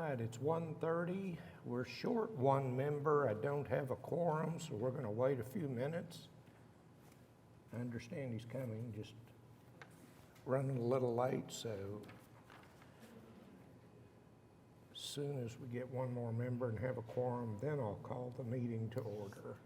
right, it's 1:30. We're short one member. I don't have a quorum, so we're going to wait a few minutes. I understand he's coming, just running a little late, so as soon as we get one more member and have a quorum, then I'll call the meeting to order.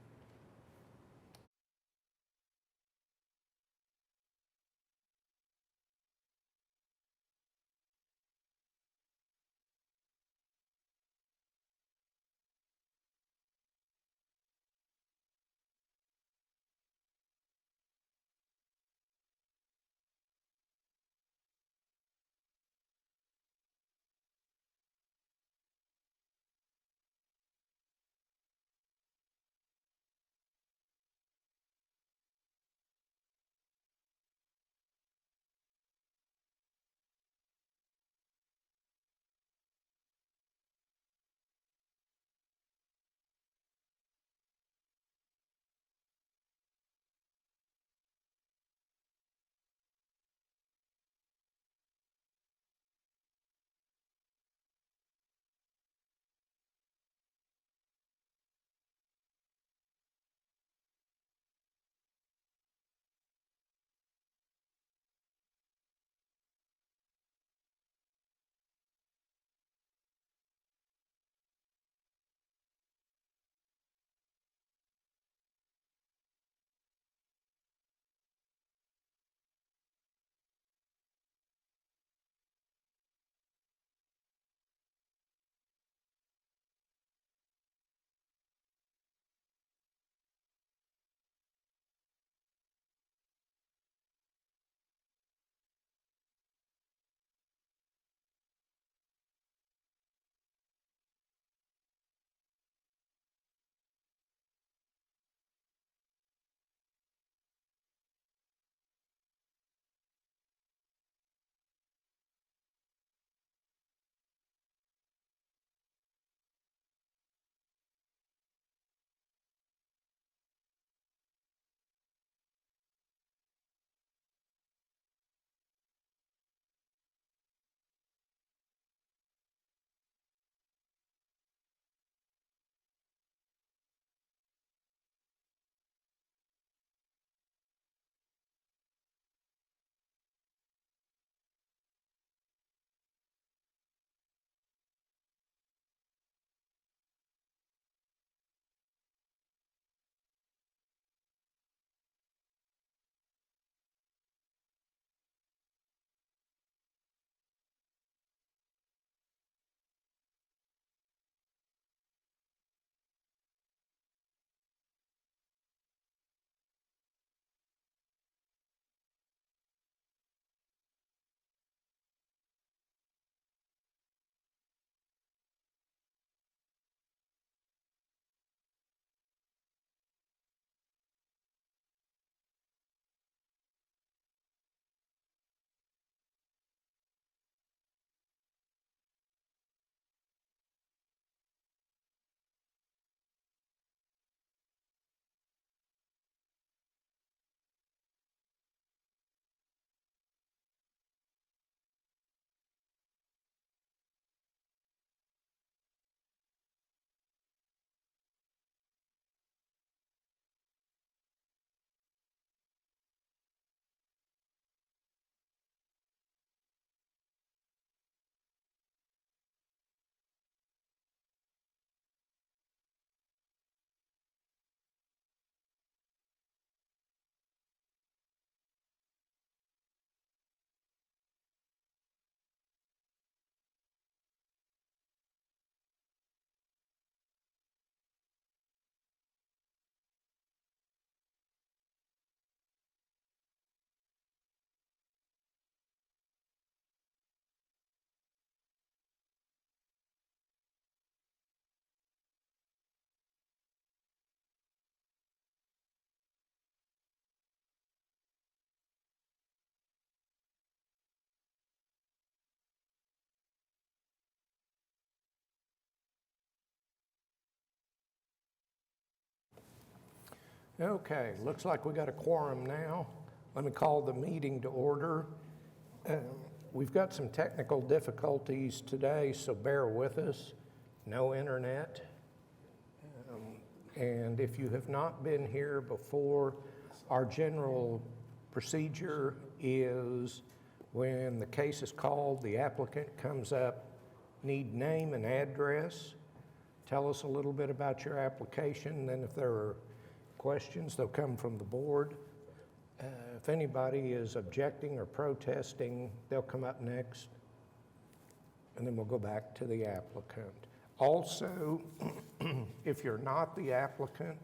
Okay, looks like we got a quorum now. Let me call the meeting to order. We've got some technical difficulties today, so bear with us. No internet. And if you have not been here before, our general procedure is when the case is called, the applicant comes up, need name and address. Tell us a little bit about your application, then if there are questions, they'll come from the board. If anybody is objecting or protesting, they'll come up next, and then we'll go back to the applicant. Also, if you're not the applicant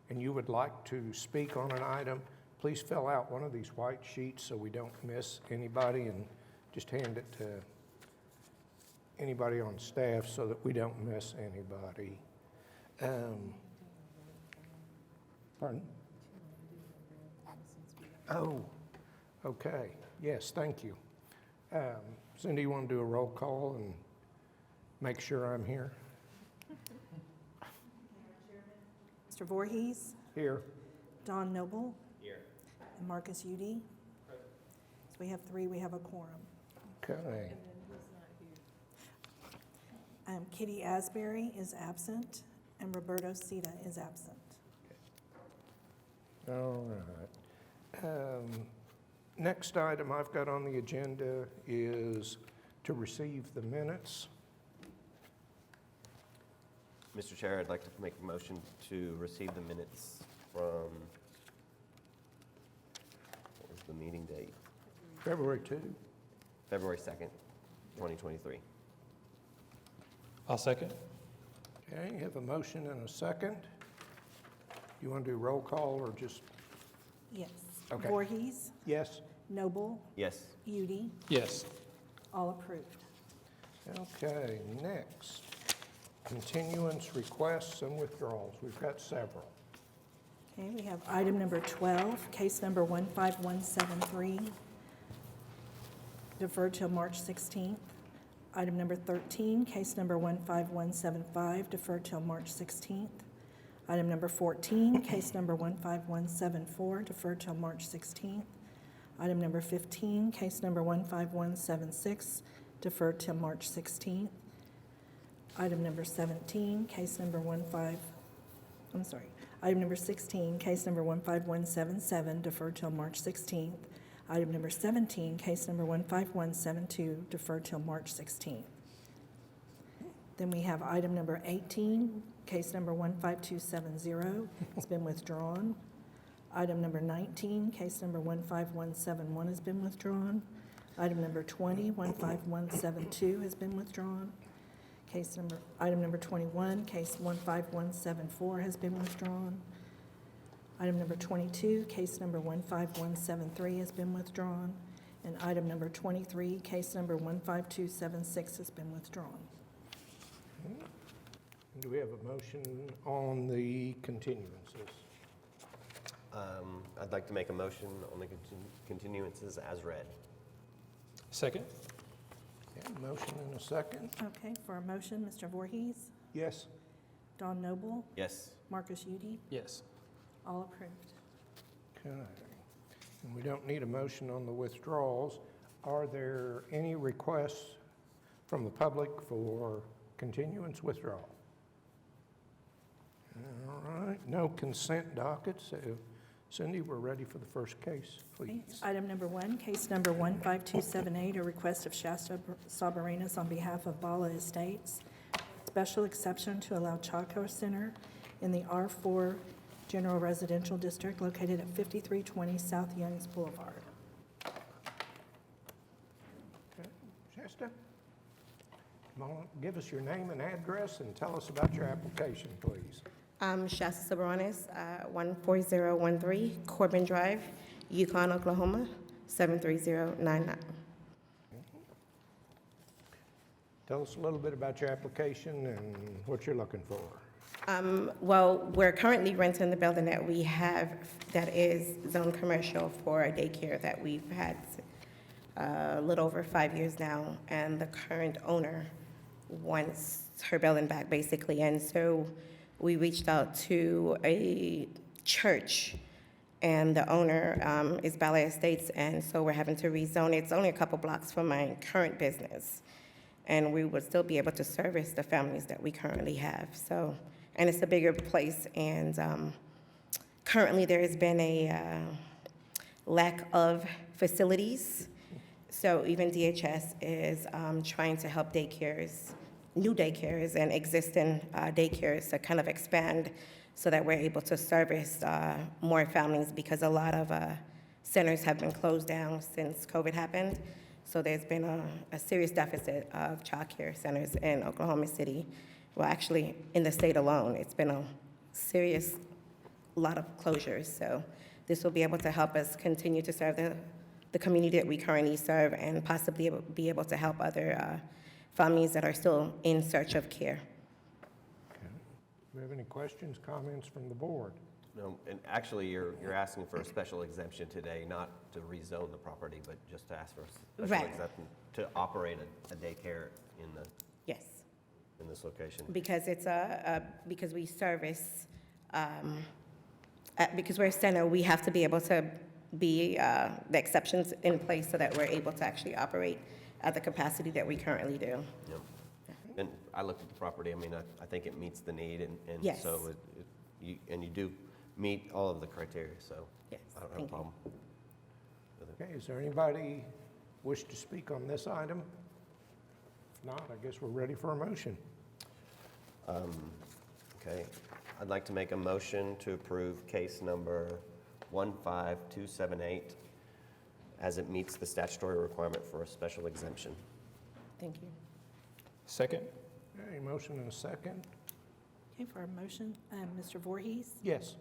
and you would like to speak on an item, please fill out one of these white sheets so we don't miss anybody, and just hand it to anybody on staff so that we don't miss anybody. Pardon? Oh, okay. Yes, thank you. Cindy, you want to do a roll call and make sure I'm here? Mr. Voorhees, Here. Don Noble, Here. and Marcus Udy. So we have 3, we have a quorum. Okay. Kitty Asbury is absent, and Roberto Sita is absent. All right. Next item I've got on the agenda is to receive the minutes. Mr. Chair, I'd like to make a motion to receive the minutes from, what was the meeting date? February 2. February 2nd, 2023. I'll second. Okay, you have a motion and a second. You want to do roll call or just, Yes. Okay. Voorhees, yes? Noble, Yes. Udy, Yes. all approved. Okay, next, continuance requests and withdrawals. We've got several. Okay, we have item number 12, case number 15173, deferred till March 16th. Item number 13, case number 15175, deferred till March 16th. Item number 14, case number 15174, deferred till March 16th. Item number 15, case number 15176, deferred till March 16th. Item number 17, case number Item number 16, case number 15177, deferred till March 16th. Item number 17, case number 15172, deferred till March 16th. Then we have item number 18, case number 15270, has been withdrawn. Item number 19, case number 15171 has been withdrawn. Item number 20, 15172 has been withdrawn. Item number 21, case 15174 has been withdrawn. Item number 22, case number 15173 has been withdrawn. And item number 23, case number 15276 has been withdrawn. Do we have a motion on the continuances? I'd like to make a motion on the continuances as read. Second? Okay, motion and a second. Okay, for a motion, Mr. Voorhees, Yes? Don Noble, Yes. Marcus Udy, Yes. all approved. Okay. And we don't need a motion on the withdrawals. Are there any requests from the public for continuance withdrawal? All right, no consent docket, so Cindy, we're ready for the first case, Okay, please. item number 1, case number 15278, a request of Shasta Sabarinas on behalf of Bala Estates. Special exception to allow childcare center in the R4 General Residential District located at 5320 South Youngs Boulevard. Okay, Shasta? Come on, give us your name and address and tell us about your application, please. Shasta Sabaranis, 14013 Corbin Drive, Yukon, Oklahoma, 73099. Tell us a little bit about your application and what you're looking for. Well, we're currently renting the building that we have that is zone commercial for a daycare that we've had a little over 5 years now, and the current owner wants her building back, basically. And so we reached out to a church and the owner is Ballet Estates, and so we're having to rezone it. It's only a couple blocks from my current business, and we would still be able to service the families that we currently have. So, and it's a bigger place, and currently there has been a lack of facilities. So even DHS is trying to help daycares, new daycares and existing daycares to kind of expand so that we're able to service more families, because a lot of centers have been closed down since COVID happened. So there's been a serious deficit of child care centers in Oklahoma City. Well, actually, in the state alone, it's been a serious lot of closures. So this will be able to help us continue to serve the community that we currently serve, and possibly be able to help other families that are still in search of care. Okay. Do we have any questions, comments from the board? No, and actually, you're asking for a special exemption today, not to rezone the property, but just to ask for a special Right. exemption to operate a daycare Yes, in this location. because it's because we service, because we're a center, we have to be able to be the exceptions in place so that we're able to actually operate at the capacity that we currently do. Yep. And I looked at the property, I mean, I think it meets the need, and Yes. so you do meet all of the criteria, so Yes, I don't have a thank you. problem. Okay, is there anybody wish to speak on this item? If not, I guess we're ready for a motion. Okay, I'd like to make a motion to approve case number 15278 as it meets the statutory requirement for a special exemption. Thank you. Second? Okay, motion and a second. Okay, for our motion, Mr. Voorhees, Yes,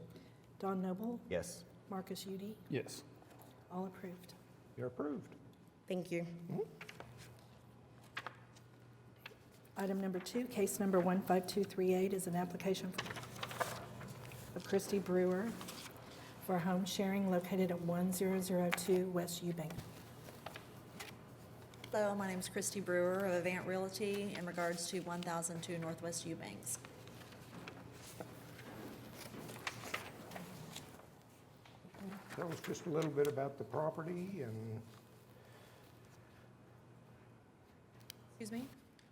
Don Noble, Yes. Marcus Udy, Yes. all approved. you're approved. Thank you. Item number 2, case number 15238 is an application of Christy Brewer for home sharing located at 1002 West Eubank. Hello, my name is Christy Brewer of Avant Realty in regards to 1002 Northwest Eubanks. Tell us just a little bit about the property and Excuse me?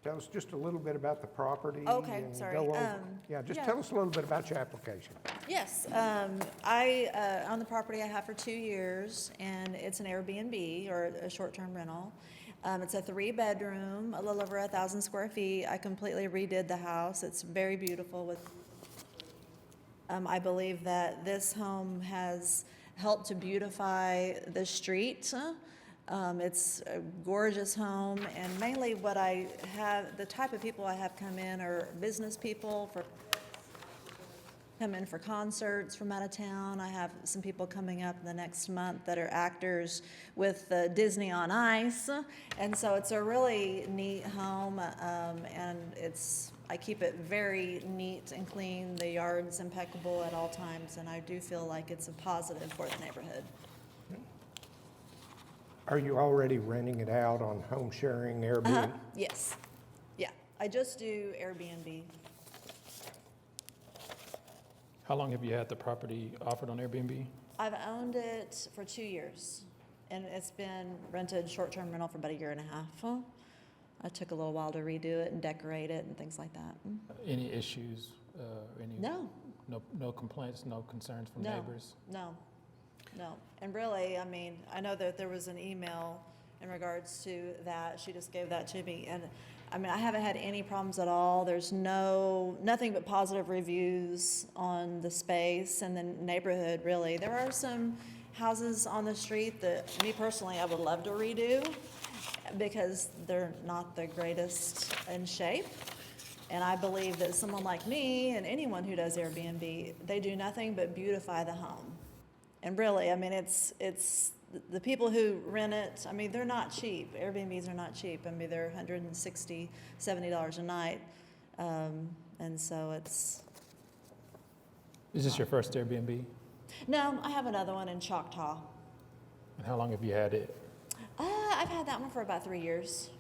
tell us just a little bit about the property. Okay, and sorry. go over- Yeah, just tell us a little bit about your application. Yes, I own the property I have for 2 years, and it's an Airbnb or a short-term rental. It's a 3-bedroom, a little over 1,000 square feet. I completely redid the house. It's very beautiful with, I believe that this home has helped to beautify the street. It's a gorgeous home, and mainly what I have, the type of people I have come in are business people come in for concerts from out of town. I have some people coming up in the next month that are actors with Disney on Ice, and so it's a really neat home, and I keep it very neat and clean. The yard's impeccable at all times, and I do feel like it's a positive for the neighborhood. Are you already renting it out on home sharing Airbnb? Yes, yeah, I just do Airbnb. How long have you had the property offered on Airbnb? I've owned it for 2 years, and it's been rented short-term rental for about 1.5 years. I took a little while to redo it and decorate it and things like that. Any issues? Any? No, No complaints, no concerns from no, neighbors? no. And really, I mean, I know that there was an email in regards to that. She just gave that to me, and I mean, I haven't had any problems at all. There's nothing but positive reviews on the space and the neighborhood, really. There are some houses on the street that, me personally, I would love to redo because they're not the greatest in shape. And I believe that someone like me and anyone who does Airbnb, they do nothing but beautify the home. And really, I mean, it's the people who rent it, I mean, they're not cheap. Airbnbs are not cheap. I mean, they're $160, $70 a night. And so it's, Is this your first Airbnb? no, I have another one in Choctaw. And how long have you had it? I've had that one for about 3 years.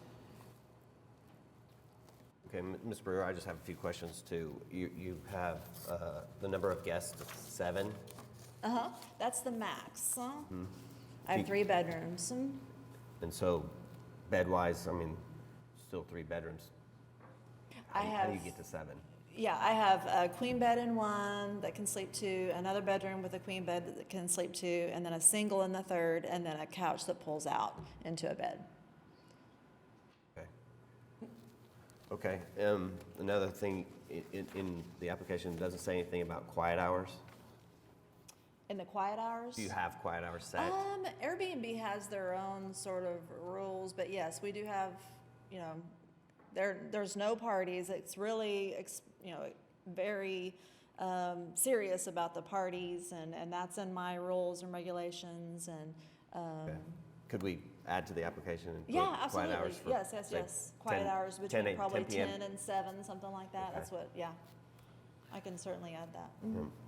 Okay, Ms. Brewer, I just have a few questions too. You have the number of guests, 7. Uh-huh, that's the max, huh? Mm-hmm. I have 3 bedrooms. And so bed-wise, I mean, still 3 bedrooms. I How do you have- get to 7? Yeah, I have a queen bed in one that can sleep 2, another bedroom with a queen bed that can sleep 2, and then a single in the third, and then a couch that pulls out into a bed. Okay. Okay, another thing, in the application, it doesn't say anything about quiet hours. In the quiet hours? Do you have quiet hours set? Airbnb has their own sort of rules, but yes, we do have, you know, there's no parties. It's really, you know, very serious about the parties, and that's in my rules and regulations, and, Okay. Could we add to the application and yeah, put quiet absolutely. hours for? Yes, say, quiet 10 hours 10 between probably 10 p.m.? 10 and 7, something like that. Okay. That's what, yeah. I can certainly add that.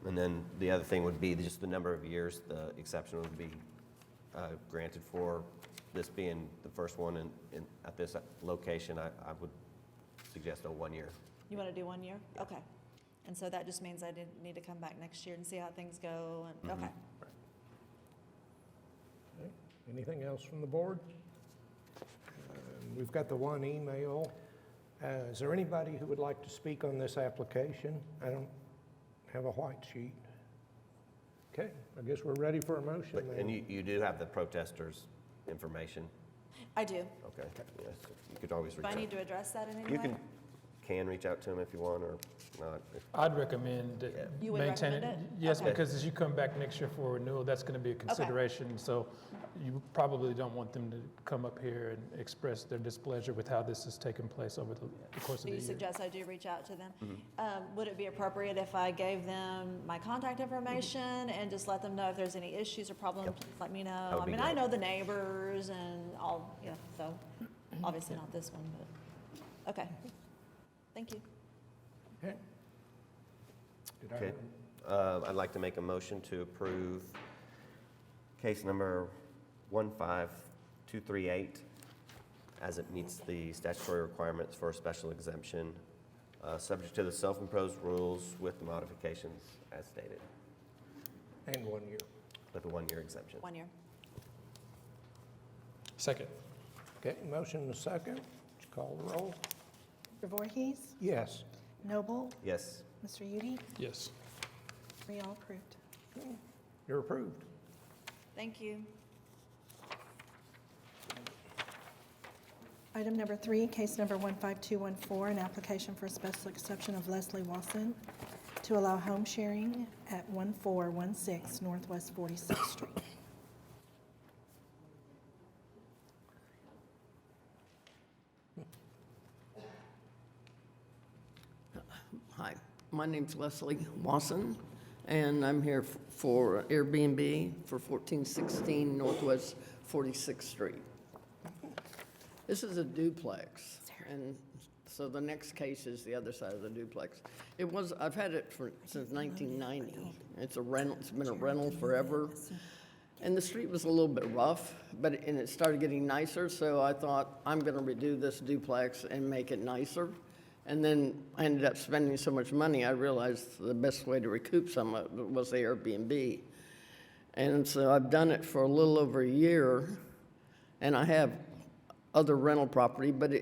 And then the other thing would be just the number of years the exception would be granted for, this being the first one at this location. I would suggest a 1 year. You want to do 1 year? Okay. And so that just means I didn't need to come back next year and see how things go, and, okay. Okay. Anything else from the board? We've got the one email. Is there anybody who would like to speak on this application? I don't have a white sheet. Okay, I guess we're ready for a motion But, and then. you do have the protesters' information. I do. Okay, yes, you could always Do reach I out. need to address that in any You way? can reach out to them if you want, or not. I'd recommend that Yeah. You would maintain recommend it? Yes, Okay. because as you come back next year for renewal, that's going to be a consideration. So you probably don't want them to come up here and express their displeasure with how this has taken place over the course of So the you year. suggest I do reach out to them? Would it be appropriate if I gave them my contact information and just let them know if there's any issues or problems, please let me know? would I be mean, I great. know the neighbors and all, you know, so obviously not this one, but, okay. Thank you. Okay. Did I- Okay. I'd like to make a motion to approve case number 15238 as it meets the statutory requirements for a special exemption, subject to the self-imposed rules with the modifications as stated, And 1 year. with a 1 year exemption. 1 year. Second. Okay, motion and a second. Would you call the roll? Mr. Voorhees, Yes. Noble, Yes. Mr. Udi, Yes. 3 all approved. You're approved. Thank you. Item number 3, case number 15214, an application for a special exception of Leslie Wasson to allow home sharing at 1416 Northwest 46th Street. Hi, my name's Leslie Wasson, and I'm here for Airbnb for 1416 Northwest 46th Street. This is a duplex, and so the next case is the other side of the duplex. I've had it since 1990. It's a rental, it's been a rental forever. And the street was a little bit rough, and it started getting nicer, so I thought, I'm gonna redo this duplex and make it nicer. And then I ended up spending so much money, I realized the best way to recoup some of it was the Airbnb. And so I've done it for a little over a year, and I have other rental property, but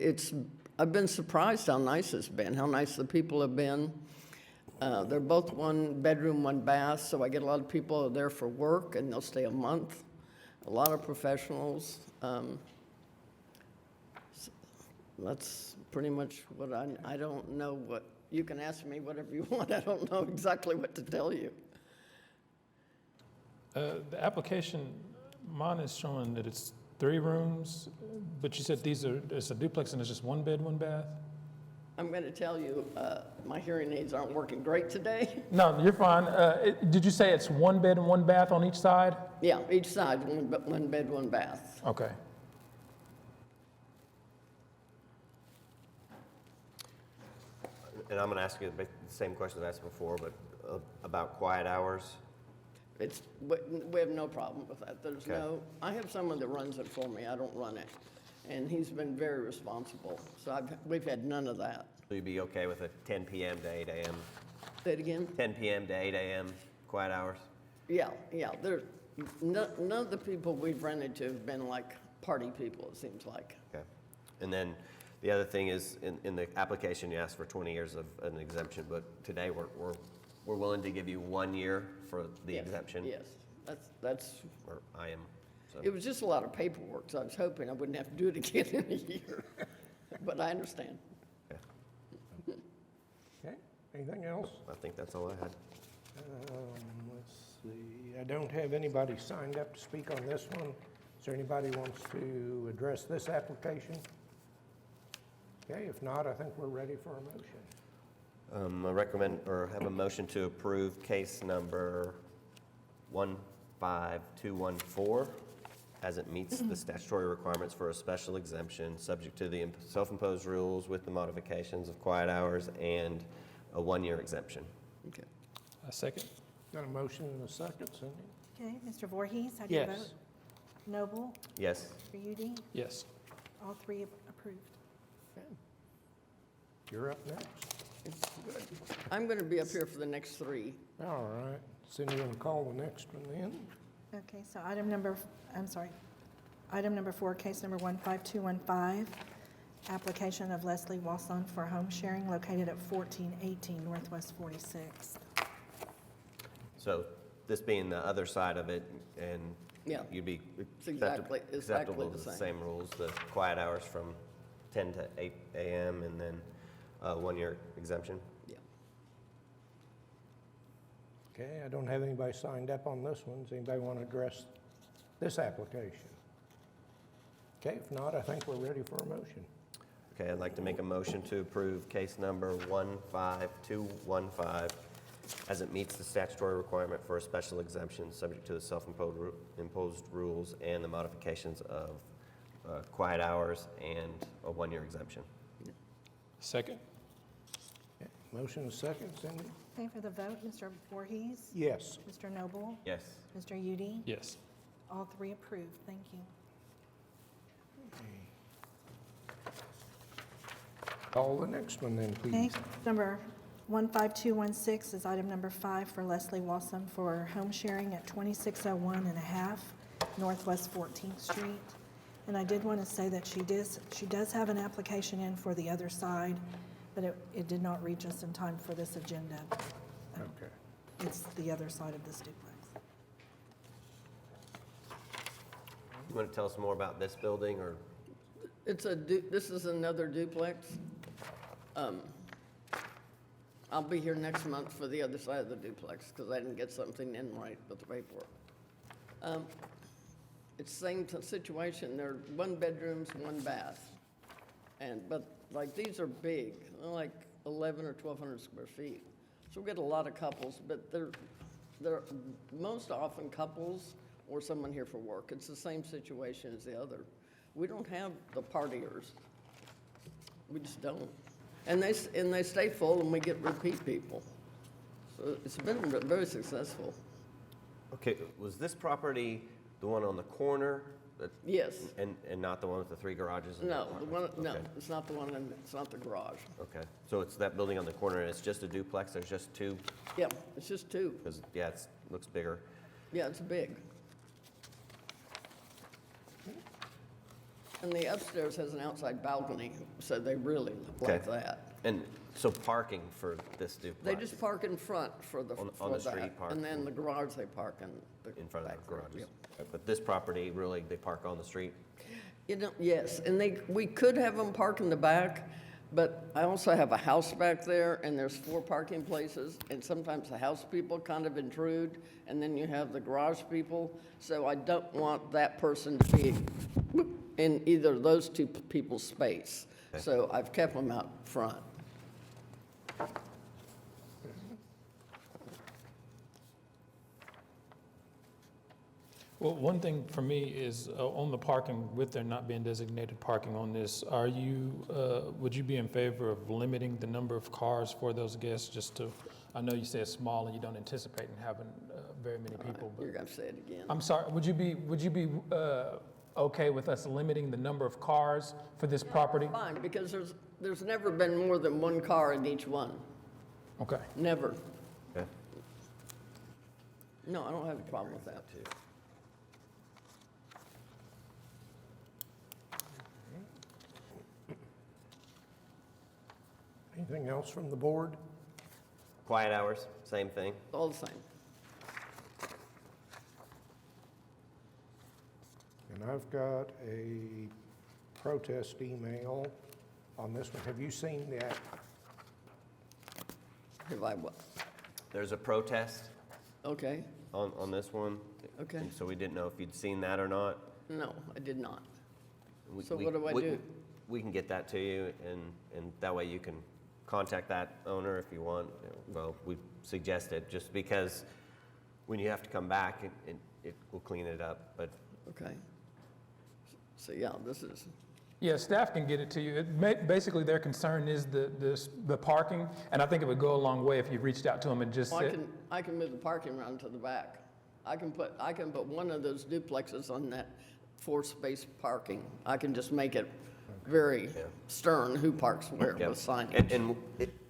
I've been surprised how nice it's been, how nice the people have been. They're both 1 bedroom, 1 bath, so I get a lot of people there for work, and they'll stay a month. A lot of professionals. That's pretty much what I don't know what, you can ask me whatever you want. I don't know exactly what to tell you. The application, mine is showing that it's 3 rooms, but you said it's a duplex and it's just 1 bed, 1 bath? I'm going to tell you, my hearing aids aren't working great today. No, you're fine. Did you say it's 1 bed and 1 bath on each side? Yeah, each side, 1 bed, 1 bath. Okay. And I'm going to ask you the same questions I asked before, but about quiet hours. We have no problem with that. There's Okay. no, I have someone that runs it for me. I don't run it. And he's been very responsible. So we've had none of that. So you'd be okay with a 10 p.m. to 8 a.m., Say it again? 10 p.m. to 8 a.m. quiet hours? Yeah, none of the people we've rented to have been like party people, it seems like. Okay. And then the other thing is, in the application, you asked for 20 years of an exemption, but today we're willing to give you 1 year for the Yes, exemption. Yes, that's, Or I am, so. it was just a lot of paperwork, so I was hoping I wouldn't have to do it again in a year. But I understand. Okay. Okay, anything else? I think that's all I had. Let's see, I don't have anybody signed up to speak on this one. Is there anybody who wants to address this application? Okay, if not, I think we're ready for a motion. I recommend, or have a motion to approve case number 15214 as it meets the statutory requirements for a special exemption, subject to the self-imposed rules with the modifications of quiet hours and a 1-year exemption. Okay. A second? Got a motion and a second, Cindy? Okay, Mr. Voorhees, how do you vote? Yes. Noble, Yes. Mr. Udi, Yes. all three approved. You're up next. I'm going to be up here for the next 3. All right, Cindy, you want to call the next one then? Okay, so item number 4, case number 15215, application of Leslie Wasson for home sharing located at 1418 Northwest 46th. So this being the other side of it, and Yeah. you'd be It's exactly acceptable the to the same. same rules, the quiet hours from 10 to 8 a.m. and then 1-year exemption. Yeah. Okay, I don't have anybody signed up on this one. Does anybody want to address this application? Okay, if not, I think we're ready for a motion. Okay, I'd like to make a motion to approve case number 15215 as it meets the statutory requirement for a special exemption, subject to the self-imposed rules and the modifications of quiet hours and a 1-year exemption. Second? Okay, motion and second, Cindy? Okay, for the vote, Mr. Voorhees, Yes. Mr. Noble, Yes. Mr. Udi, Yes. all three approved. Thank you. Call the next one then, Okay, please. number 15216 is item number 5 for Leslie Wasson for home sharing at 2601 and a half Northwest 14th Street. And I did want to say that she does have an application in for the other side, but it did not reach us in time for this agenda. Okay. It's the other side of this duplex. You want to tell us more about this building, or? This is another duplex. I'll be here next month for the other side of the duplex because I didn't get something in right with the paperwork. It's same situation. They're 1 bedrooms, 1 bath. But like these are big, they're like 11 or 1,200 square feet. So we get a lot of couples, but they're most often couples or someone here for work. It's the same situation as the other. We don't have the partiers. We just don't. And they stay full and we get repeat people. So it's been very successful. Okay, was this property the one on the corner? Yes. And not the one with the 3 garages? and No, apartments? no, Okay. it's not the one, it's not the garage. Okay, so it's that building on the corner, and it's just a duplex, there's just 2? Yeah, it's just 2. Because, yeah, it looks bigger. Yeah, it's big. And the upstairs has an outside balcony, so they really like Okay. that. And so parking for this duplex? They just park in front for the, On for the that. street park? And then the garage, they park in the In front of back the road. garages? Yep. But this property, really, they park on the street? You know, yes, and we could have them park in the back, but I also have a house back there, and there's 4 parking places, and sometimes the house people kind of intrude, and then you have the garage people, so I don't want that person to be in either of those 2 people's space. Okay. So I've kept them out front. Well, one thing for me is on the parking, with there not being designated parking on this, would you be in favor of limiting the number of cars for those guests just to, I know you say it's small and you don't anticipate having very many people, You're but, going to say it again. I'm sorry, would you be okay with us limiting the number of cars for this property? Fine, because there's never been more than 1 car in each one, Okay. never. Okay. No, I don't have a problem with that. too. Anything else from the board? Quiet hours, same thing. All the same. And I've got a protest email on this one. Have you seen that? Have I what? There's a protest Okay, on this one. Okay. And so we didn't know if you'd seen that or not. no, I did not. We- So we- what do I we- do? We can get that to you, and that way you can contact that owner if you want. Well, we suggest it, just because when you have to come back, it will clean it up, but Okay. So, yeah, this is, Yeah, staff can get it to you. Basically, their concern is the parking, and I think it would go a long way if you reached out to them and just well, said, I can move the parking around to the back. I can put one of those duplexes on that 4-space parking. I can just make it very stern, who parks where yeah. with signage. And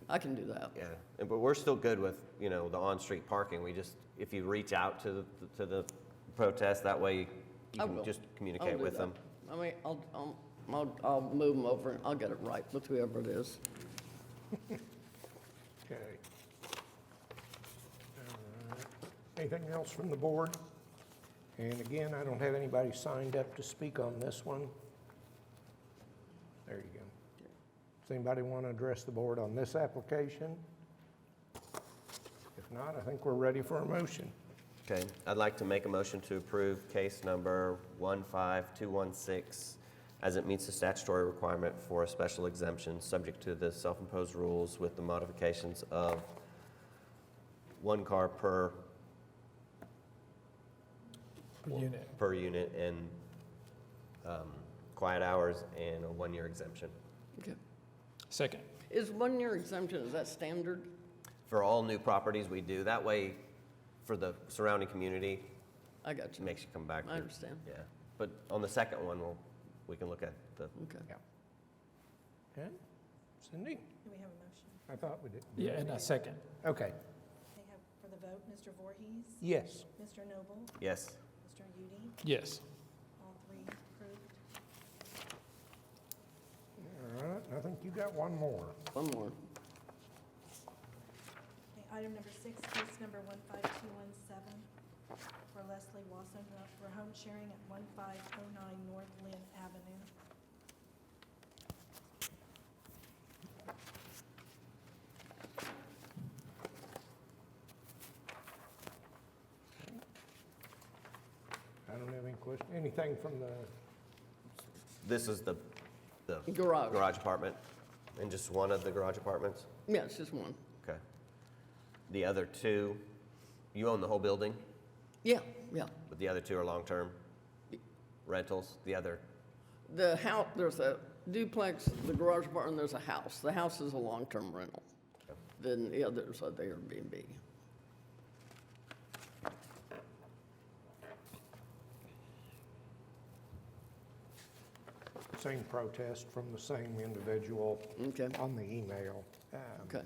I can do that. yeah, but we're still good with, the on-street parking. We just, if you reach out to the protest, that way you I can will. just I'll communicate do with that. them. I mean, I'll move them over and I'll get it right with whoever it is. Okay. Anything else from the board? And again, I don't have anybody signed up to speak on this one. There you go. Does anybody want to address the board on this application? If not, I think we're ready for a motion. Okay, I'd like to make a motion to approve case number 15216 as it meets the statutory requirement for a special exemption, subject to the self-imposed rules with the modifications of 1 car per unit. unit and quiet hours and a 1-year exemption. Okay. Second. Is 1-year exemption, is that standard? For all new properties, we do. That way, for the surrounding community, I got it you. makes you come back. I understand. Yeah, but on the second one, we can look at the, Okay. Okay? Cindy? Do we have a motion? I thought we did. Yeah, and a second. Okay. They have for the vote, Mr. Voorhees, Yes. Mr. Noble, yes. Mr. Udi, Yes. all three approved. All right, I think you got one more. One more. Okay, item number 6, case number 15217 for Leslie Wasson for home sharing at 1509 North Lynn Avenue. I don't have any question, anything from the, This is the Garage. garage apartment, and just one of the garage apartments? Yeah, it's just one. Okay. The other two, you own the whole building, Yeah, yeah. but the other two are long-term rentals? The other, The house, there's a duplex, the garage apartment, there's a house. The house is a long-term rental. Then the others are the Airbnb. same protest from the same individual Okay, on the email. okay.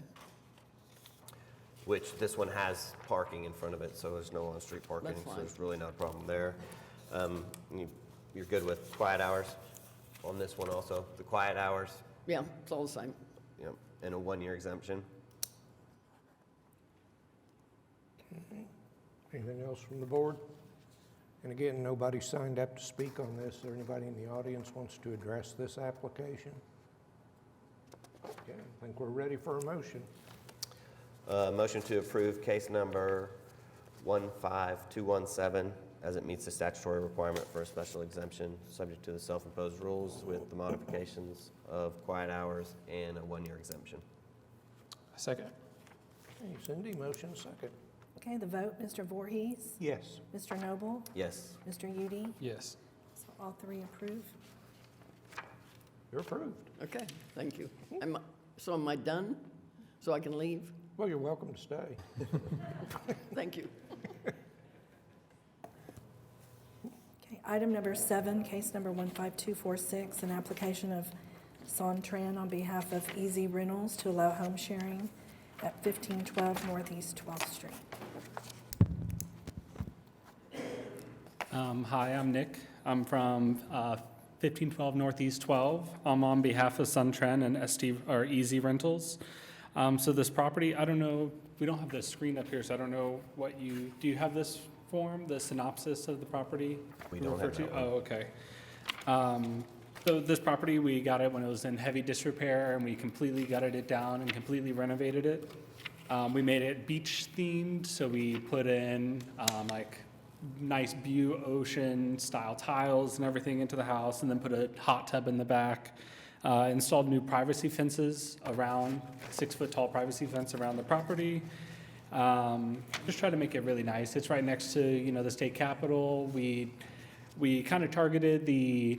which this one has parking in front of it, so there's no on-street parking. That's So fine. there's really not a problem there. You're good with quiet hours on this one also? The quiet hours, Yeah, it's all the same. yep, and a 1-year exemption? Anything else from the board? And again, nobody signed up to speak on this. Is there anybody in the audience wants to address this application? Okay, I think we're ready for a motion. Motion to approve case number 15217 as it meets the statutory requirement for a special exemption, subject to the self-imposed rules with the modifications of quiet hours and a 1-year exemption. Second. Okay, Cindy, motion second. Okay, the vote, Mr. Voorhees, Yes. Mr. Noble, Yes. Mr. Udi, Yes. so all three approve. You're approved. Okay, thank you. So am I done? So I can leave? Well, you're welcome to stay. Thank you. Okay, item number 7, case number 15246, an application of Sontran on behalf of Easy Rentals to allow home sharing at 1512 Northeast 12th Street. Hi, I'm Nick. I'm from 1512 Northeast 12. I'm on behalf of SunTrend and Easy Rentals. So this property, I don't know, we don't have the screen up here, so I don't know do you have this form, the synopsis of the property? We you don't refer have to? that one. Oh, okay. So this property, we got it when it was in heavy disrepair, and we completely gutted it down and completely renovated it. We made it beach themed, so we put in like nice view ocean style tiles and everything into the house, and then put a hot tub in the back. Installed new privacy fences around, 6-foot tall privacy fence around the property. Just try to make it really nice. It's right next to, the state capitol. We kind of targeted the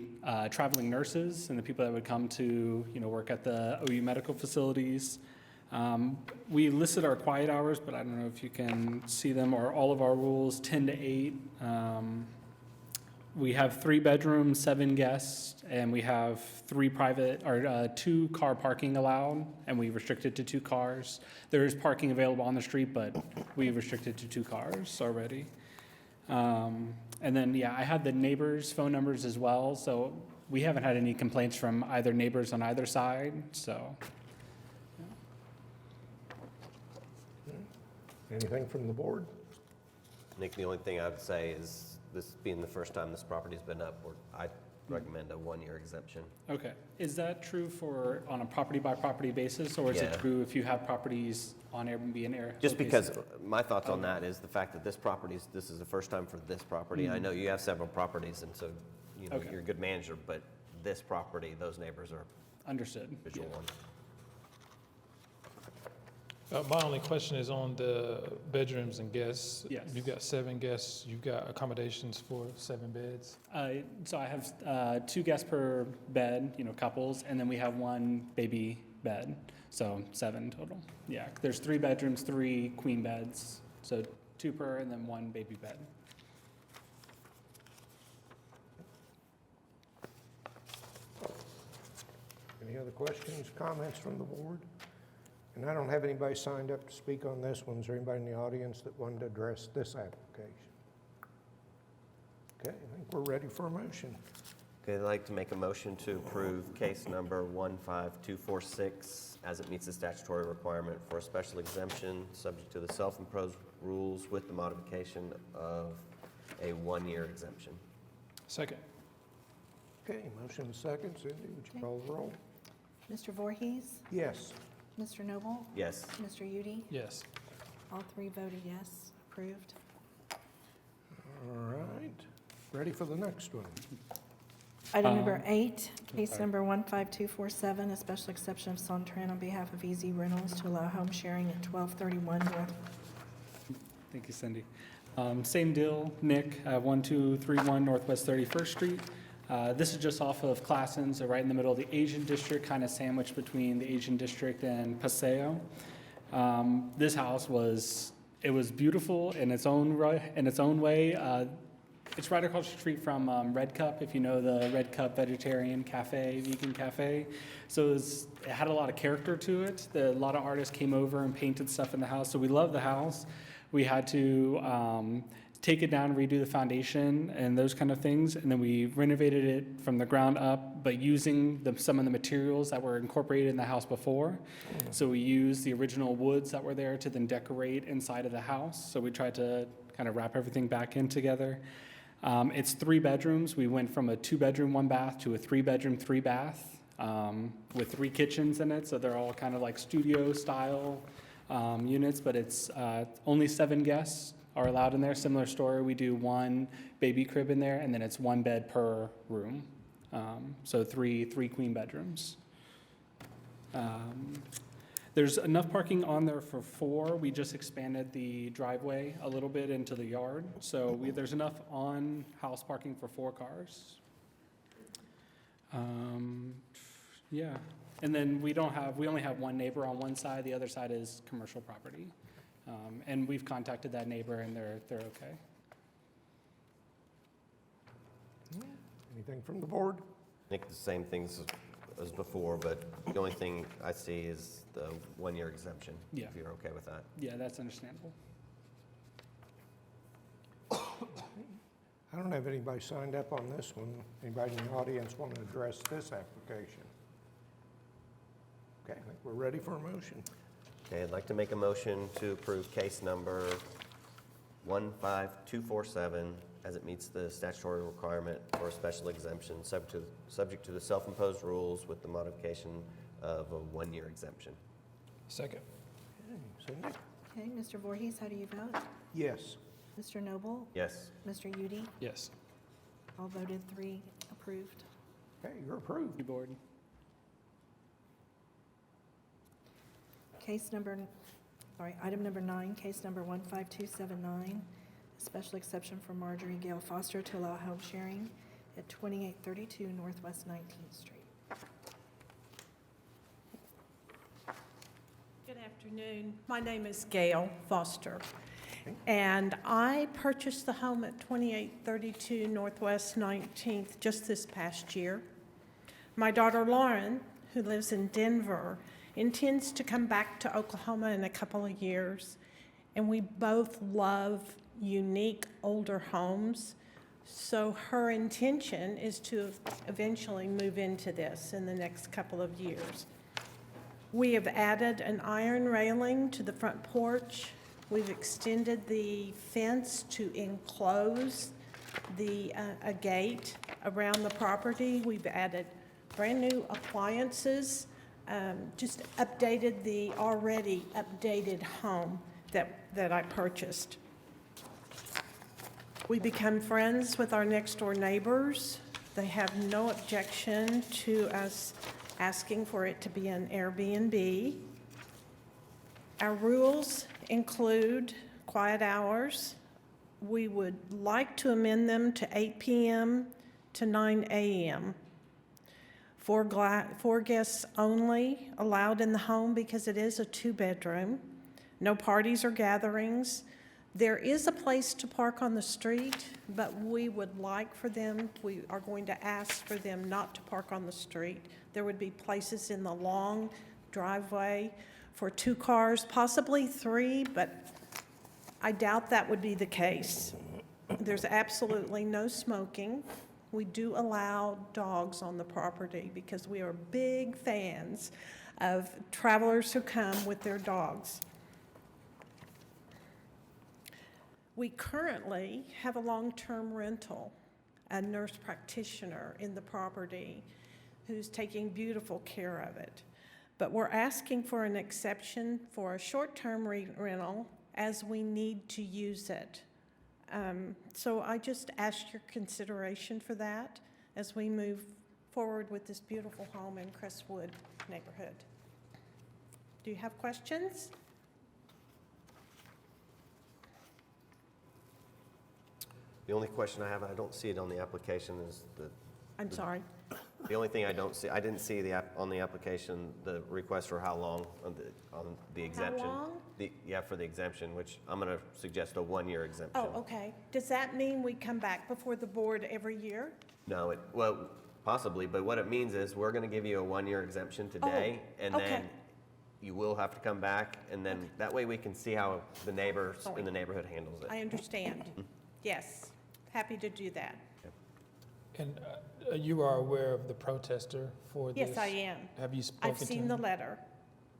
traveling nurses and the people that would come to, work at the OU medical facilities. We listed our quiet hours, but I don't know if you can see them, or all of our rules, 10 to 8. We have 3 bedrooms, 7 guests, and we have 2 car parking allowed, and we restricted to 2 cars. There is parking available on the street, but we restricted to 2 cars already. And then, I had the neighbors' phone numbers as well, so we haven't had any complaints from either neighbors on either side, so. Anything from the board? Nick, the only thing I would say is, this being the first time this property's been up, I'd recommend a 1-year exemption. Okay. Is that true on a property-by-property basis, or is it Yeah. true if you have properties on Airbnb and Air? Just because, my thoughts on that is the fact that this is the first time for this property. I know you have several properties, and so, Okay. you're a good manager, but this property, those neighbors are Understood. visual ones. My only question is on the bedrooms and guests. Yes. You've got 7 guests, you've got accommodations for 7 beds. So I have 2 guests per bed, couples, and then we have 1 baby bed, so 7 total. Yeah, there's 3 bedrooms, 3 queen beds, so 2 per, and then 1 baby bed. Any other questions, comments from the board? And I don't have anybody signed up to speak on this one. Is there anybody in the audience that wanted to address this application? Okay, I think we're ready for a motion. Okay, I'd like to make a motion to approve case number 15246 as it meets the statutory requirement for a special exemption, subject to the self-imposed rules with the modification of a 1-year exemption. Second. Okay, motion and second. Cindy, would you call the roll? Mr. Voorhees? Yes. Mr. Noble? Yes. Mr. Udi? Yes. All 3 voted yes, approved. All right, ready for the next one. Item number 8, case number 15247, a special exception of SunTrend on behalf of Easy Rentals to allow home sharing at 1231 North. Thank you, Cindy. Same deal, Nick, 1231 Northwest 31st Street. This is just off of Classen, so right in the middle of the Asian district, kind of sandwiched between the Asian district and Paseo. This house was beautiful in its own way. It's right across the street from Red Cup, if you know the Red Cup vegetarian cafe, vegan cafe. So it had a lot of character to it. A lot of artists came over and painted stuff in the house, so we love the house. We had to take it down, redo the foundation and those kind of things, and then we renovated it from the ground up, but using some of the materials that were incorporated in the house before. So we used the original woods that were there to then decorate inside of the house. So we tried to kind of wrap everything back in together. It's 3 bedrooms. We went from a 2-bedroom, 1-bath to a 3-bedroom, 3-bath with 3 kitchens in it. So they're all kind of like studio style units, but it's only 7 guests are allowed in there. Similar story, we do 1 baby crib in there, and then it's 1 bed per room. So three queen bedrooms. There's enough parking on there for 4. We just expanded the driveway a little bit into the yard. So there's enough on-house parking for 4 cars. Yeah. And then we only have 1 neighbor on one side. The other side is commercial property. And we've contacted that neighbor, and they're okay. Anything from the board? Nick, the same things as before, but the only thing I see is the 1-year exemption. Yeah. If you're okay with that. Yeah, that's understandable. I don't have anybody signed up on this one. Anybody in the audience want to address this application? Okay, I think we're ready for a motion. Okay, I'd like to make a motion to approve case number 15247 as it meets the statutory requirement for a special exemption, subject to the self-imposed rules with the modification of a one-year exemption. Second. Okay, so Nick? Okay, Mr. Voorhees, how do you vote? Yes. Mr. Noble? Yes. Mr. Udi? Yes. All voted 3 approved. Okay, you're approved. You board. Item number 9, case number 15279, special exception for Marjorie Gale Foster to allow home sharing at 2832 Northwest 19th Street. Good afternoon. My name is Gail Foster, and I purchased the home at 2832 Northwest 19th just this past year. My daughter Lauren, who lives in Denver, intends to come back to Oklahoma in a couple of years, and we both love unique older homes. So her intention is to eventually move into this in the next couple of years. We have added an iron railing to the front porch. We've extended the fence to enclose a gate around the property. We've added brand-new appliances, just updated the already updated home that I purchased. We become friends with our next-door neighbors. They have no objection to us asking for it to be an Airbnb. Our rules include quiet hours. We would like to amend them to 8 p.m. to 9 a.m. Four guests only allowed in the home because it is a 2-bedroom. No parties or gatherings. There is a place to park on the street, but we would like for them, we are going to ask for them not to park on the street. There would be places in the long driveway for 2 cars, possibly 3, but I doubt that would be the case. There's absolutely no smoking. We do allow dogs on the property because we are big fans of travelers who come with their dogs. We currently have a long-term rental, a nurse practitioner in the property who's taking beautiful care of it. But we're asking for an exception for a short-term rental as we need to use it. So I just ask your consideration for that as we move forward with this beautiful home in Crestwood neighborhood. Do you have questions? The only question I have, and I don't see it on the application, is I'm sorry. the only thing I don't see, I didn't see on the application, the request for how long on the exemption. How long? Yeah, for the exemption, which I'm going to suggest a 1-year exemption. Oh, okay. Does that mean we come back before the board every year? No, well, possibly, but what it means is we're going to give you a 1-year exemption today, and okay. then you will have to come back, and then that way we can see how the neighbors in the neighborhood handles it. I understand. Yes, happy to do that. And you are aware of the protester for this? Yes, I am. Have you spoken I've to seen him? the letter.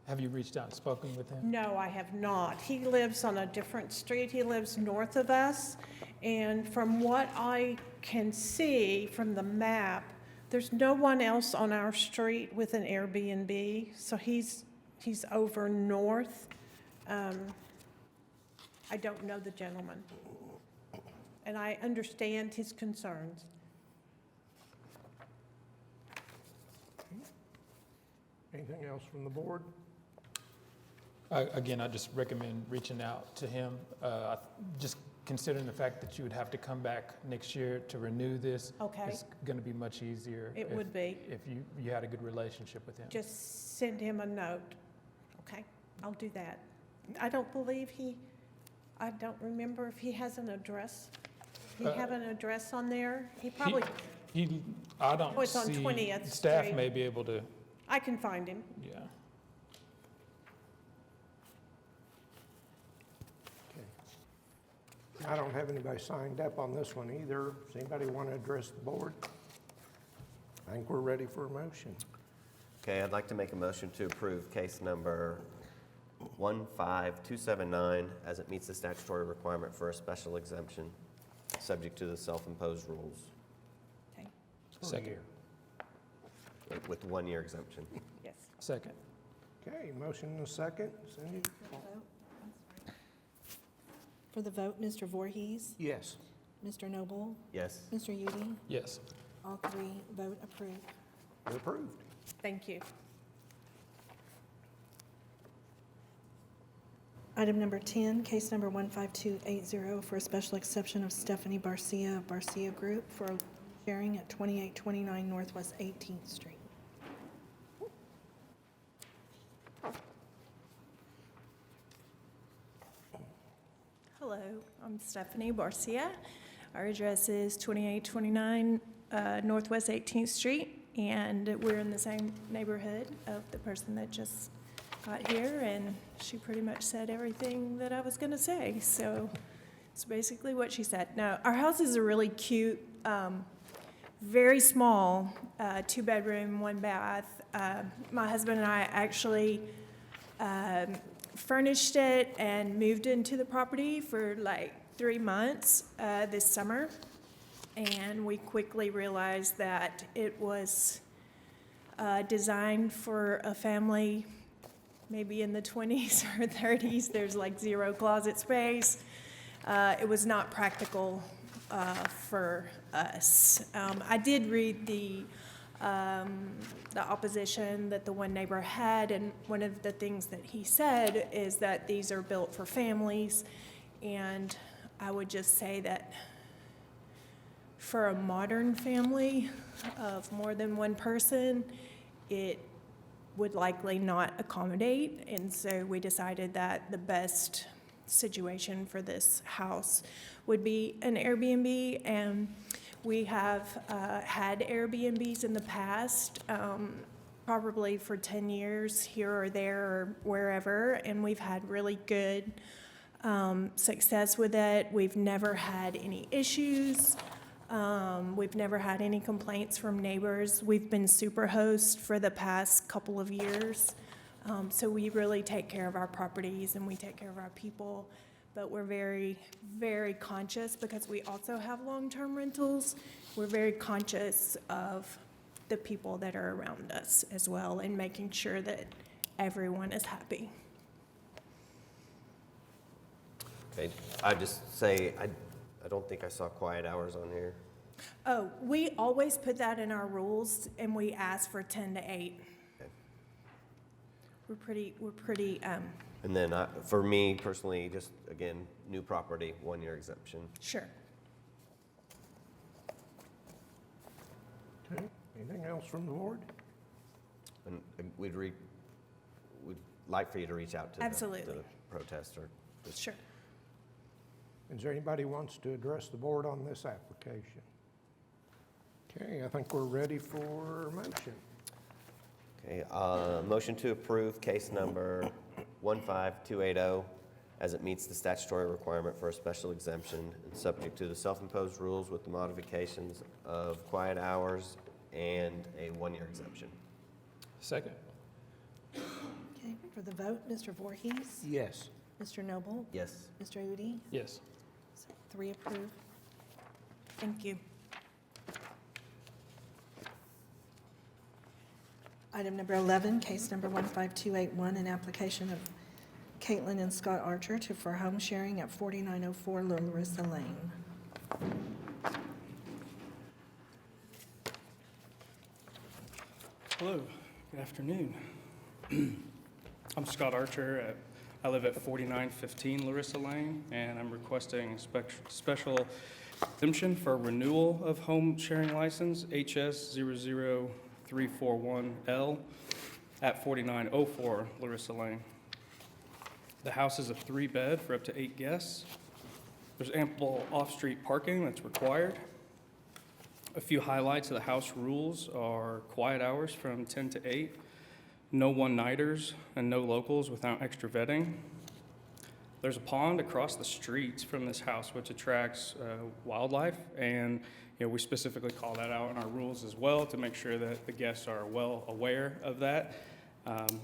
Have you reached out and spoken with him? No, I have not. He lives on a different street. He lives north of us. And from what I can see from the map, there's no one else on our street with an Airbnb. So he's over north. I don't know the gentleman. And I understand his concerns. Anything else from the board? Again, I just recommend reaching out to him, just considering the fact that you would have to come back next year to renew this. Okay. It's going to be much easier. It would be. If you had a good relationship with him. Just send him a note. Okay, I'll do that. I don't remember if he has an address. Do you have an address on there? He probably, I don't Oh, it's on see, 20th staff Street. may be able to, I can find him. yeah. I don't have anybody signed up on this one either. Does anybody want to address the board? I think we're ready for a motion. Okay, I'd like to make a motion to approve case number 15279 as it meets the statutory requirement for a special exemption, subject to the self-imposed rules Okay, For a Second. year. with 1-year exemption. yes. Second. Okay, motion and a second. Cindy? For the vote, Mr. Voorhees, Yes. Mr. Noble, Yes. Mr. Udi, Yes. all three vote approved. You're approved. Thank you. Item number 10, case number 15280 for a special exception of Stephanie Barcia of Barcia Group for sharing at 2829 Northwest 18th Street. Hello, I'm Stephanie Barcia. Our address is 2829 Northwest 18th Street, and we're in the same neighborhood of the person that just got here, and she pretty much said everything that I was going to say, so it's basically what she said. Now, our house is a really cute, very small, 2-bedroom, 1-bath. My husband and I actually furnished it and moved into the property for like 3 months this summer. And we quickly realized that it was designed for a family maybe in the 20s or 30s. There's like 0 closet space. It was not practical for us. I did read the opposition that the one neighbor had, and one of the things that he said is that these are built for families, and I would just say that for a modern family of more than one person, it would likely not accommodate, and so we decided that the best situation for this house would be an Airbnb, and we have had Airbnbs in the past, probably for 10 years here or there or wherever, and we've had really good success with it. We've never had any issues. We've never had any complaints from neighbors. We've been super host for the past couple of years. So we really take care of our properties and we take care of our people. But we're very, very conscious because we also have long-term rentals. We're very conscious of the people that are around us as well and making sure that everyone is happy. Okay, I just say, I don't think I saw quiet hours on here. Oh, we always put that in our rules and we ask for 10 to 8. Okay. We're pretty, And then for me personally, just again, new property, 1-year exemption. sure. Okay, anything else from the board? And we'd like for you to reach out to the Absolutely. protester. Sure. Is there anybody who wants to address the board on this application? Okay, I think we're ready for a motion. Okay, motion to approve case number 15280 as it meets the statutory requirement for a special exemption and subject to the self-imposed rules with the modifications of quiet hours and a 1-year exemption. Second. Okay, for the vote, Mr. Voorhees, Yes. Mr. Noble, Yes. Mr. Udi, Yes. 3 approved. Thank you. Item number 11, case number 15281, an application of Caitlin and Scott Archer for home sharing at 4904 La Larissa Lane. Hello, good afternoon. I'm Scott Archer. I live at 4915 Larissa Lane, and I'm requesting special exemption for renewal of home sharing license HS 00341L at 4904 Larissa Lane. The house is a 3-bed for up to 8 guests. There's ample off-street parking that's required. A few highlights of the house rules are quiet hours from 10 to 8, no one-nighters, and no locals without extra vetting. There's a pond across the street from this house which attracts wildlife, and we specifically call that out in our rules as well to make sure that the guests are well aware of that,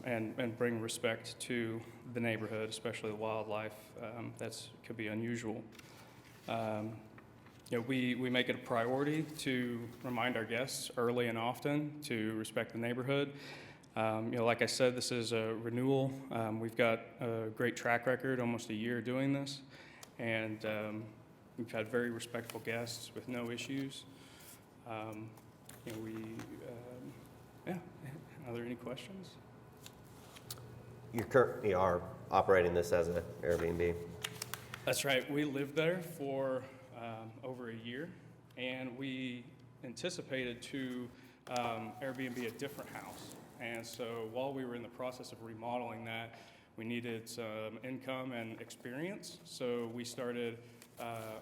and bring respect to the neighborhood, especially the wildlife. Could be unusual. We make it a priority to remind our guests early and often to respect the neighborhood. Like I said, this is a renewal. We've got a great track record, almost a year doing this, and we've had very respectful guests with no issues. Are there any questions? You currently are operating this as an Airbnb. That's right. We lived there for over a year, and we anticipated to Airbnb a different house. And so while we were in the process of remodeling that, we needed some income and experience. So we started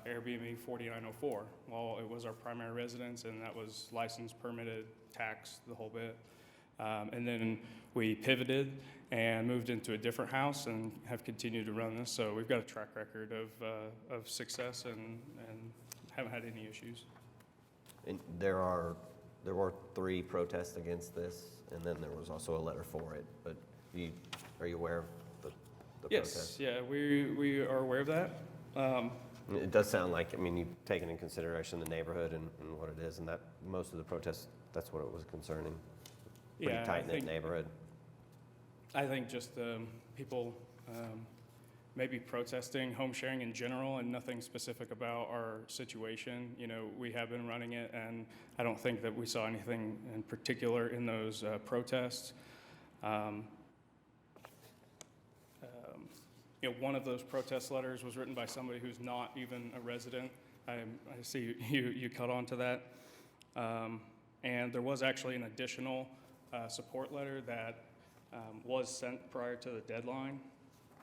Airbnb 4904. Well, it was our primary residence, and that was licensed, permitted, taxed, the whole bit. And then we pivoted and moved into a different house and have continued to run this. So we've got a track record of success and haven't had any issues. And there were 3 protests against this, and then there was also a letter for it. But are you aware of the Yes, protest? yeah, we are aware of that. It does sound like, you've taken in consideration the neighborhood and what it is, and that most of the protests, that's what it was concerning. Pretty Yeah, tight-knit neighborhood. I think just people maybe protesting home sharing in general and nothing specific about our situation. We have been running it, and I don't think that we saw anything in particular in those protests. One of those protest letters was written by somebody who's not even a resident. I see you caught on to that. And there was actually an additional support letter that was sent prior to the deadline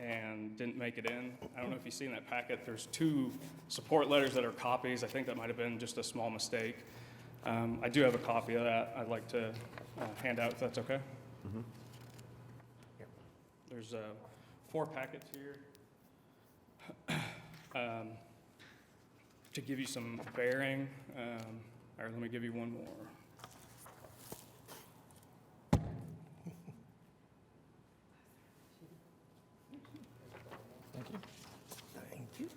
and didn't make it in. I don't know if you've seen that packet. There's 2 support letters that are copies. I think that might have been just a small mistake. I do have a copy of that I'd like to hand out, if that's okay. Mm-hmm. There's 4 packets here. To give you some bearing, or let me give you one more. Thank you. Thank you.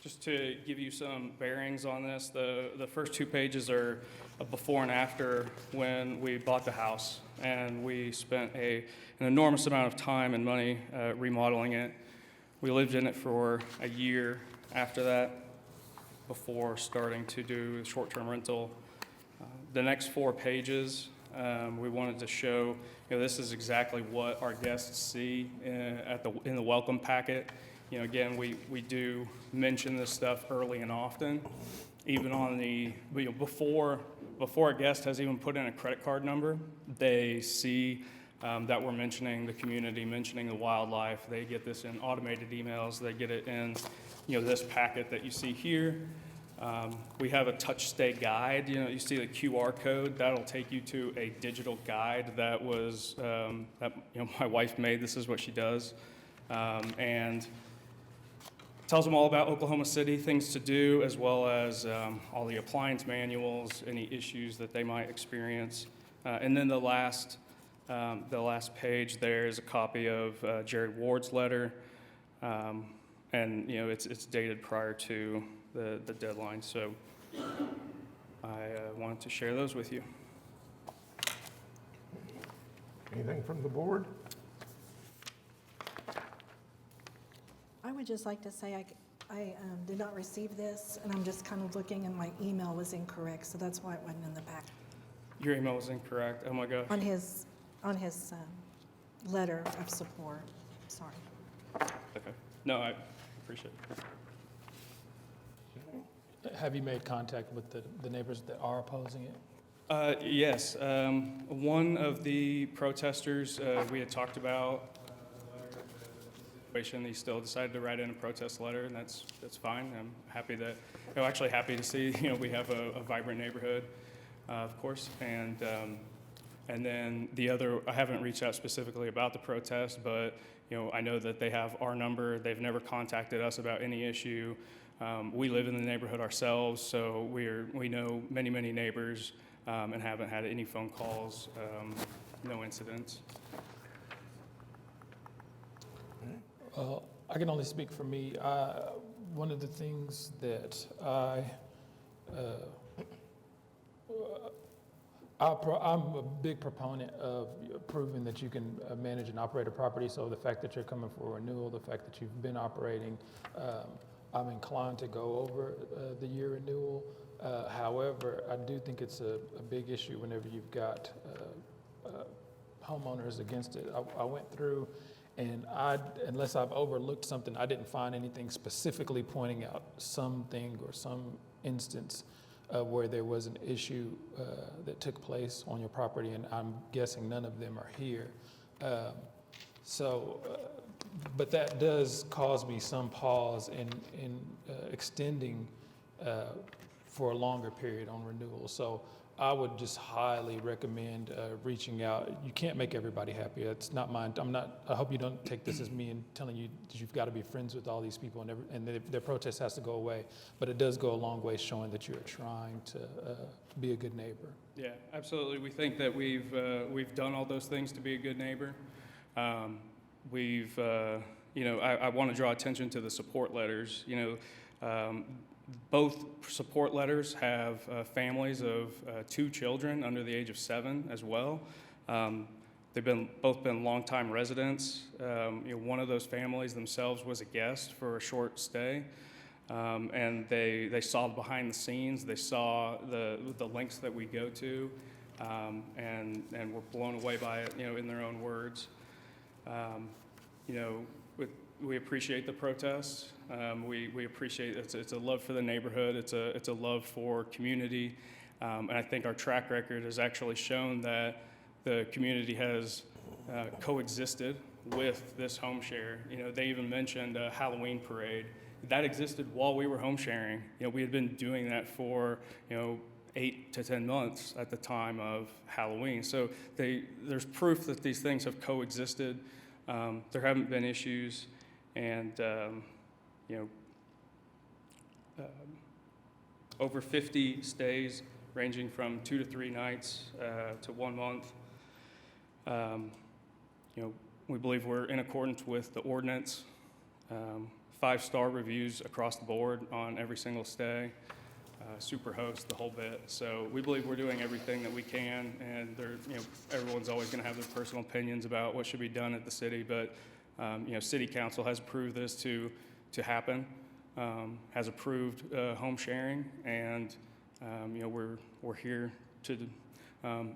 Just to give you some bearings on this, the first 2 pages are a before and after when we bought the house, and we spent an enormous amount of time and money remodeling it. We lived in it for a year after that before starting to do short-term rental. The next 4 pages, we wanted to show, this is exactly what our guests see in the welcome packet. Again, we do mention this stuff early and often, even on before a guest has even put in a credit card number, they see that we're mentioning the community, mentioning the wildlife. They get this in automated emails. They get it in, this packet that you see here. We have a touch stay guide. You see the QR code. That'll take you to a digital guide that was my wife made. This is what she does, and tells them all about Oklahoma City, things to do, as well as all the appliance manuals, any issues that they might experience. And then the last page there is a copy of Jerry Ward's letter, and it's dated prior to the deadline. So I wanted to share those with you. Anything from the board? I would just like to say I did not receive this, and I'm just kind of looking, and my email was incorrect, so that's why it wasn't in the packet. Your email was incorrect. Oh my gosh. On his letter of support, sorry. Okay. No, I appreciate it. Have you made contact with the neighbors that are opposing it? Yes. One of the protesters we had talked about situation, he still decided to write in a protest letter, and that's fine. I'm happy to see we have a vibrant neighborhood, of course, and And then the other, I haven't reached out specifically about the protest, but I know that they have our number. They've never contacted us about any issue. We live in the neighborhood ourselves, so we know many, many neighbors and haven't had any phone calls, no incidents. I can only speak for me. One of the things that I'm a big proponent of proving that you can manage and operate a property. So the fact that you're coming for renewal, the fact that you've been operating, I'm inclined to go over the year renewal. However, I do think it's a big issue whenever you've got homeowners against it. I went through, and unless I've overlooked something, I didn't find anything specifically pointing out something or some instance where there was an issue that took place on your property, and I'm guessing none of them are here. But that does cause me some pause in extending for a longer period on renewal. So I would just highly recommend reaching out. You can't make everybody happy. It's not mine. I hope you don't take this as me and telling you that you've got to be friends with all these people and their protest has to go away. But it does go a long way showing that you're trying to be a good neighbor. Yeah, absolutely. We think that we've done all those things to be a good neighbor. I want to draw attention to the support letters. Both support letters have families of 2 children under the age of 7 as well. They've both been longtime residents. One of those families themselves was a guest for a short stay, and they saw behind the scenes. They saw the lengths that we go to, and were blown away by it. In their own words. We appreciate the protests. We appreciate it's a love for the neighborhood. It's a love for community, and I think our track record has actually shown that the community has coexisted with this home share. They even mentioned a Halloween parade that existed while we were home sharing. We had been doing that for 8 to 10 months at the time of Halloween. So there's proof that these things have coexisted. There haven't been issues. And, over 50 stays ranging from 2 to 3 nights to 1 month. We believe we're in accordance with the ordinance. 5-star reviews across the board on every single stay. Super host, the whole bit. So we believe we're doing everything that we can, and everyone's always going to have their personal opinions about what should be done at the city, but City Council has approved this to happen, has approved home sharing, and we're here to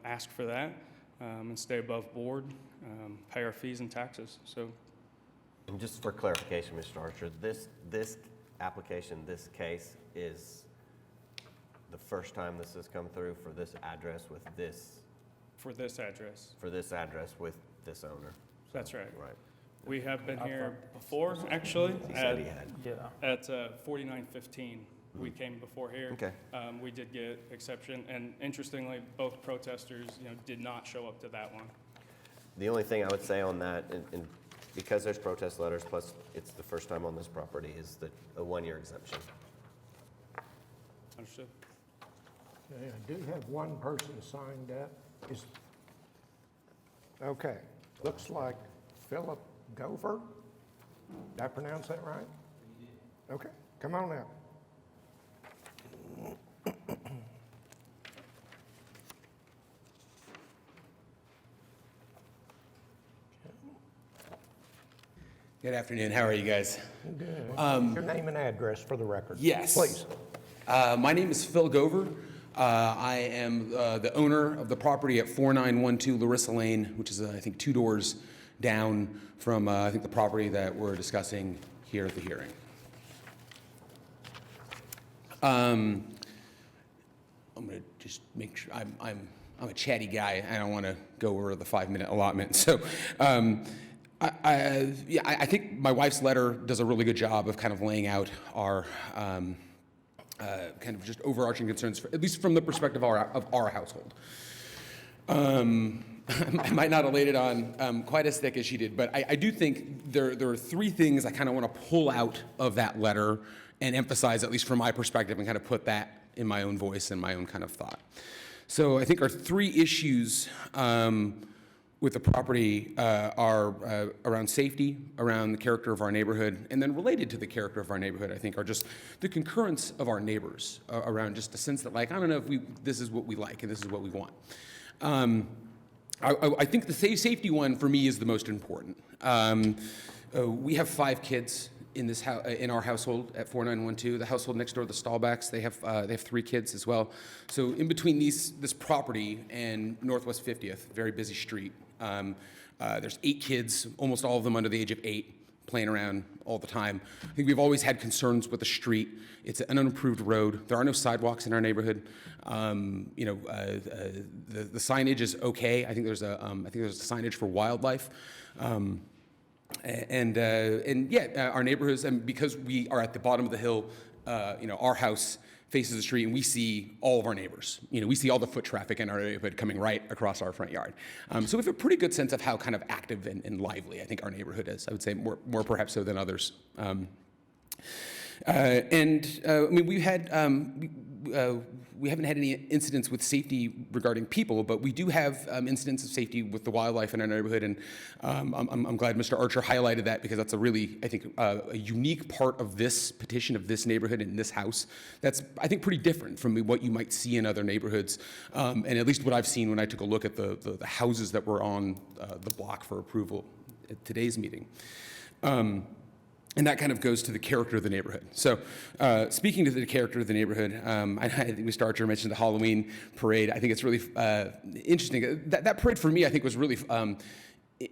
ask for that and stay above board, pay our fees and taxes. So, And just for clarification, Mr. Archer, this application, this case is the first time this has come through for this address with this? For this address. For this address with this owner? That's right. Right. We have been here before, actually, He said he had. at 4915. We came before here. Okay. We did get exception, and interestingly, both protesters, did not show up to that one. The only thing I would say on that, and because there's protest letters, plus it's the first time on this property, is a 1-year exemption. Understood. Okay, I do have one person signed up. Okay, looks like Philip Gover. Did I pronounce that right? Okay, come on out. Good afternoon. How are you guys? Good. Your name and address for the record. Yes. Please. My name is Phil Gover. I am the owner of the property at 4912 Larissa Lane, which is, I think, 2 doors down from, I think, the property that we're discussing here at the hearing. I'm going to just make sure I'm a chatty guy. I don't want to go over the 5-minute allotment. So, I think my wife's letter does a really good job of kind of laying out our kind of just overarching concerns, at least from the perspective of our household. I might not have laid it on quite as thick as she did, but I do think there are three things I kind of want to pull out of that letter and emphasize, at least from my perspective, and kind of put that in my own voice and my own kind of thought. So I think our three issues with the property are around safety, around the character of our neighborhood, and then related to the character of our neighborhood, I think, are just the concurrence of our neighbors around just a sense that, like, I don't know if this is what we like and this is what we want. I think the safety one for me is the most important. We have 5 kids in this in our household at 4912. The household next door, the Stahlbacks, they have 3 kids as well. So in between this property and Northwest 50th, very busy street, there's 8 kids, almost all of them under the age of 8, playing around all the time. I think we've always had concerns with the street. It's an unimproved road. There are no sidewalks in our neighborhood. The signage is okay. I think there's a signage for wildlife. Our neighborhoods, and because we are at the bottom of the hill, our house faces the street and we see all of our neighbors. We see all the foot traffic in our neighborhood coming right across our front yard. So we have a pretty good sense of how kind of active and lively I think our neighborhood is. I would say more perhaps so than others. We haven't had any incidents with safety regarding people, but we do have incidents of safety with the wildlife in our neighborhood, and I'm glad Mr. Archer highlighted that, because that's a really, I think, a unique part of this petition, of this neighborhood and this house. That's, I think, pretty different from what you might see in other neighborhoods, and at least what I've seen when I took a look at the houses that were on the block for approval at today's meeting. And that kind of goes to the character of the neighborhood. So speaking to the character of the neighborhood, I think Mr. Archer mentioned the Halloween parade. I think it's really interesting. That parade for me, I think, was really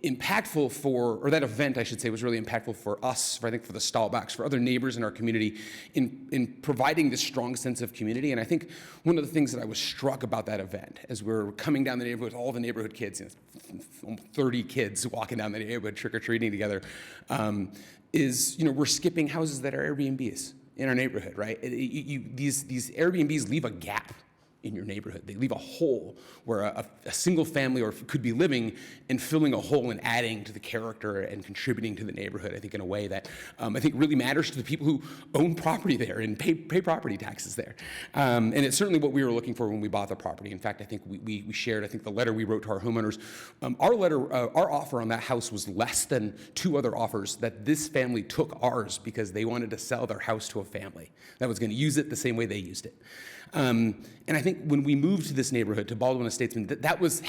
impactful or that event, I should say, was really impactful for us, I think for the Stahlbacks, for other neighbors in our community, in providing this strong sense of community. And I think one of the things that I was struck about that event, as we're coming down the neighborhood, all the neighborhood kids, 30 kids walking down the neighborhood trick-or-treating together, is, we're skipping houses that are Airbnbs in our neighborhood, right? These Airbnbs leave a gap in your neighborhood. They leave a hole where a single family could be living and filling a hole and adding to the character and contributing to the neighborhood, I think, in a way that I think really matters to the people who own property there and pay property taxes there. And it's certainly what we were looking for when we bought the property. In fact, I think we shared, I think, the letter we wrote to our homeowners. Our offer on that house was less than 2 other offers that this family took ours because they wanted to sell their house to a family that was going to use it the same way they used it. And I think when we moved to this neighborhood, to Baldwin Estates, that was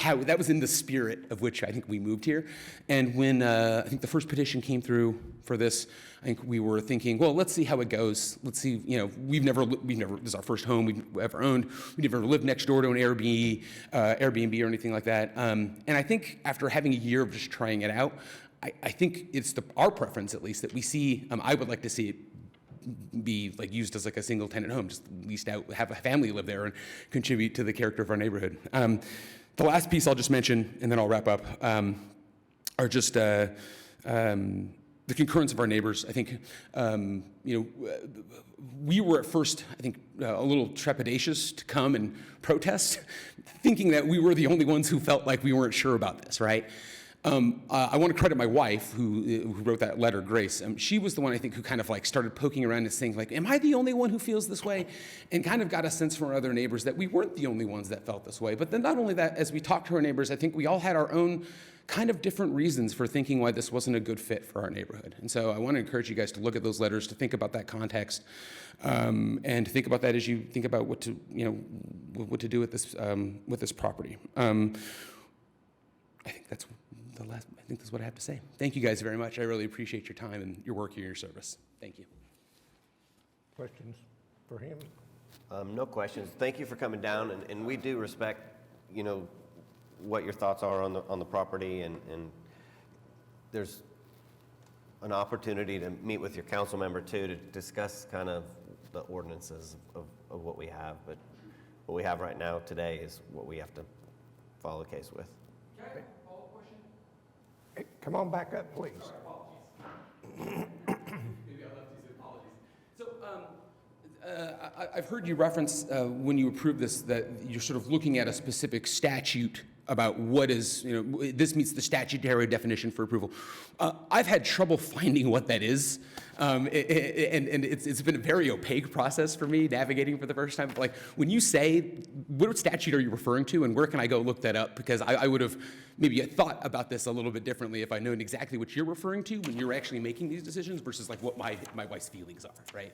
in the spirit of which I think we moved here. And when I think the first petition came through for this, I think we were thinking, well, let's see how it goes. Let's see, we've never, this is our first home we've ever owned. We've never lived next door to an Airbnb or anything like that. And I think after having a year of just trying it out, I think it's our preference, at least, that we see, I would like to see it be used as a single tenant home, just leased out, have a family live there and contribute to the character of our neighborhood. The last piece I'll just mention, and then I'll wrap up, are just the concurrence of our neighbors. I think, we were at first, I think, a little trepidatious to come and protest, thinking that we were the only ones who felt like we weren't sure about this, right? I want to credit my wife who wrote that letter, Grace. She was the one, I think, who kind of started poking around and saying, am I the only one who feels this way? And kind of got a sense from our other neighbors that we weren't the only ones that felt this way. But then not only that, as we talked to our neighbors, I think we all had our own kind of different reasons for thinking why this wasn't a good fit for our neighborhood. And so I want to encourage you guys to look at those letters, to think about that context, and to think about that as you think about what to do with this property. I think that's what I have to say. Thank you guys very much. I really appreciate your time and your work and your service. Thank you. Questions for him? No questions. Thank you for coming down, and we do respect, what your thoughts are on the property, and there's an opportunity to meet with your council member too to discuss kind of the ordinances of what we have, but what we have right now today is what we have to follow the case with. Hey, come on back up, please. Maybe I left these apologies. So I've heard you reference when you approved this that you're sort of looking at a specific statute about what is, this meets the statutory definition for approval. I've had trouble finding what that is. And it's been a very opaque process for me navigating for the first time. Like, when you say, what statute are you referring to, and where can I go look that up? Because I would have maybe thought about this a little bit differently if I known exactly what you're referring to when you're actually making these decisions versus like what my wife's feelings are, right?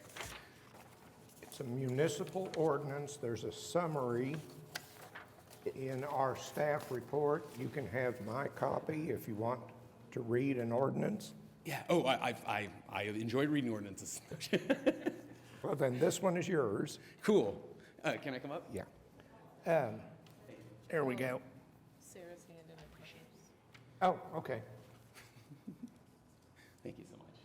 It's a municipal ordinance. There's a summary in our staff report. You can have my copy if you want to read an ordinance. Yeah. Oh, I enjoy reading ordinances. Well, then this one is yours. Cool. Can I come up? Yeah. There we go. Sarah's hand in it. Oh, okay. Thank you so much.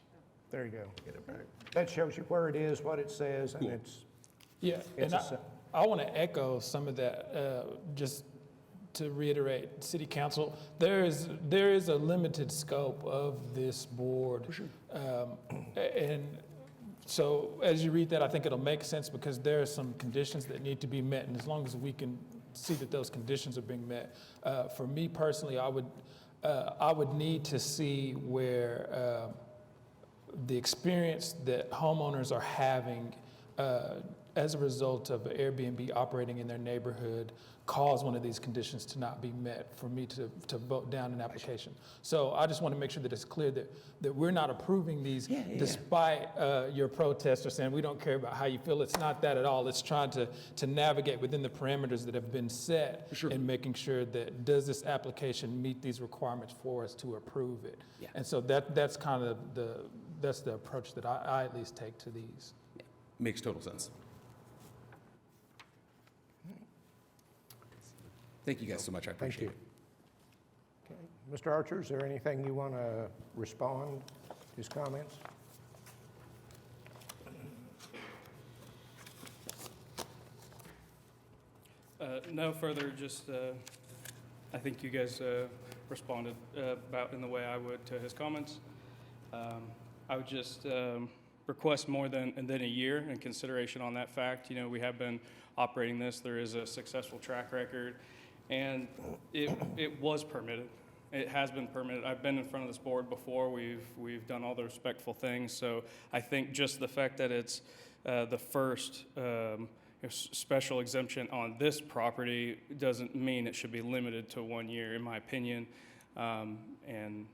There you go. Get it back. That shows you where it is, what it says, and Cool. it's Yeah, It's and a sim- I want to echo some of that, just to reiterate, City Council, there is a limited scope of this board. For sure. And so as you read that, I think it'll make sense because there are some conditions that need to be met, and as long as we can see that those conditions are being met, for me personally, I would need to see where the experience that homeowners are having as a result of Airbnb operating in their neighborhood cause one of these conditions to not be met for me to vote down an application. So I just want to make sure that it's clear that we're not approving these despite your protest or saying we don't care about how you feel. It's not that at all. It's trying to navigate within the parameters that have been set and making sure that does this application meet these requirements for us to approve it. Yeah. And so that's kind of that's the approach that I at least take to these. Makes total sense. Thank you guys so much. I Thank appreciate you. Okay. Mr. Archer, is there anything you want to respond to his comments? No further, just, I think you guys responded about in the way I would to his comments. I would just request more than a year in consideration on that fact. You know, we have been operating this. There is a successful track record, and it was permitted. It has been permitted. I've been in front of this board before. We've done all the respectful things. So I think just the fact that it's the first special exemption on this property doesn't mean it should be limited to 1 year, in my opinion. And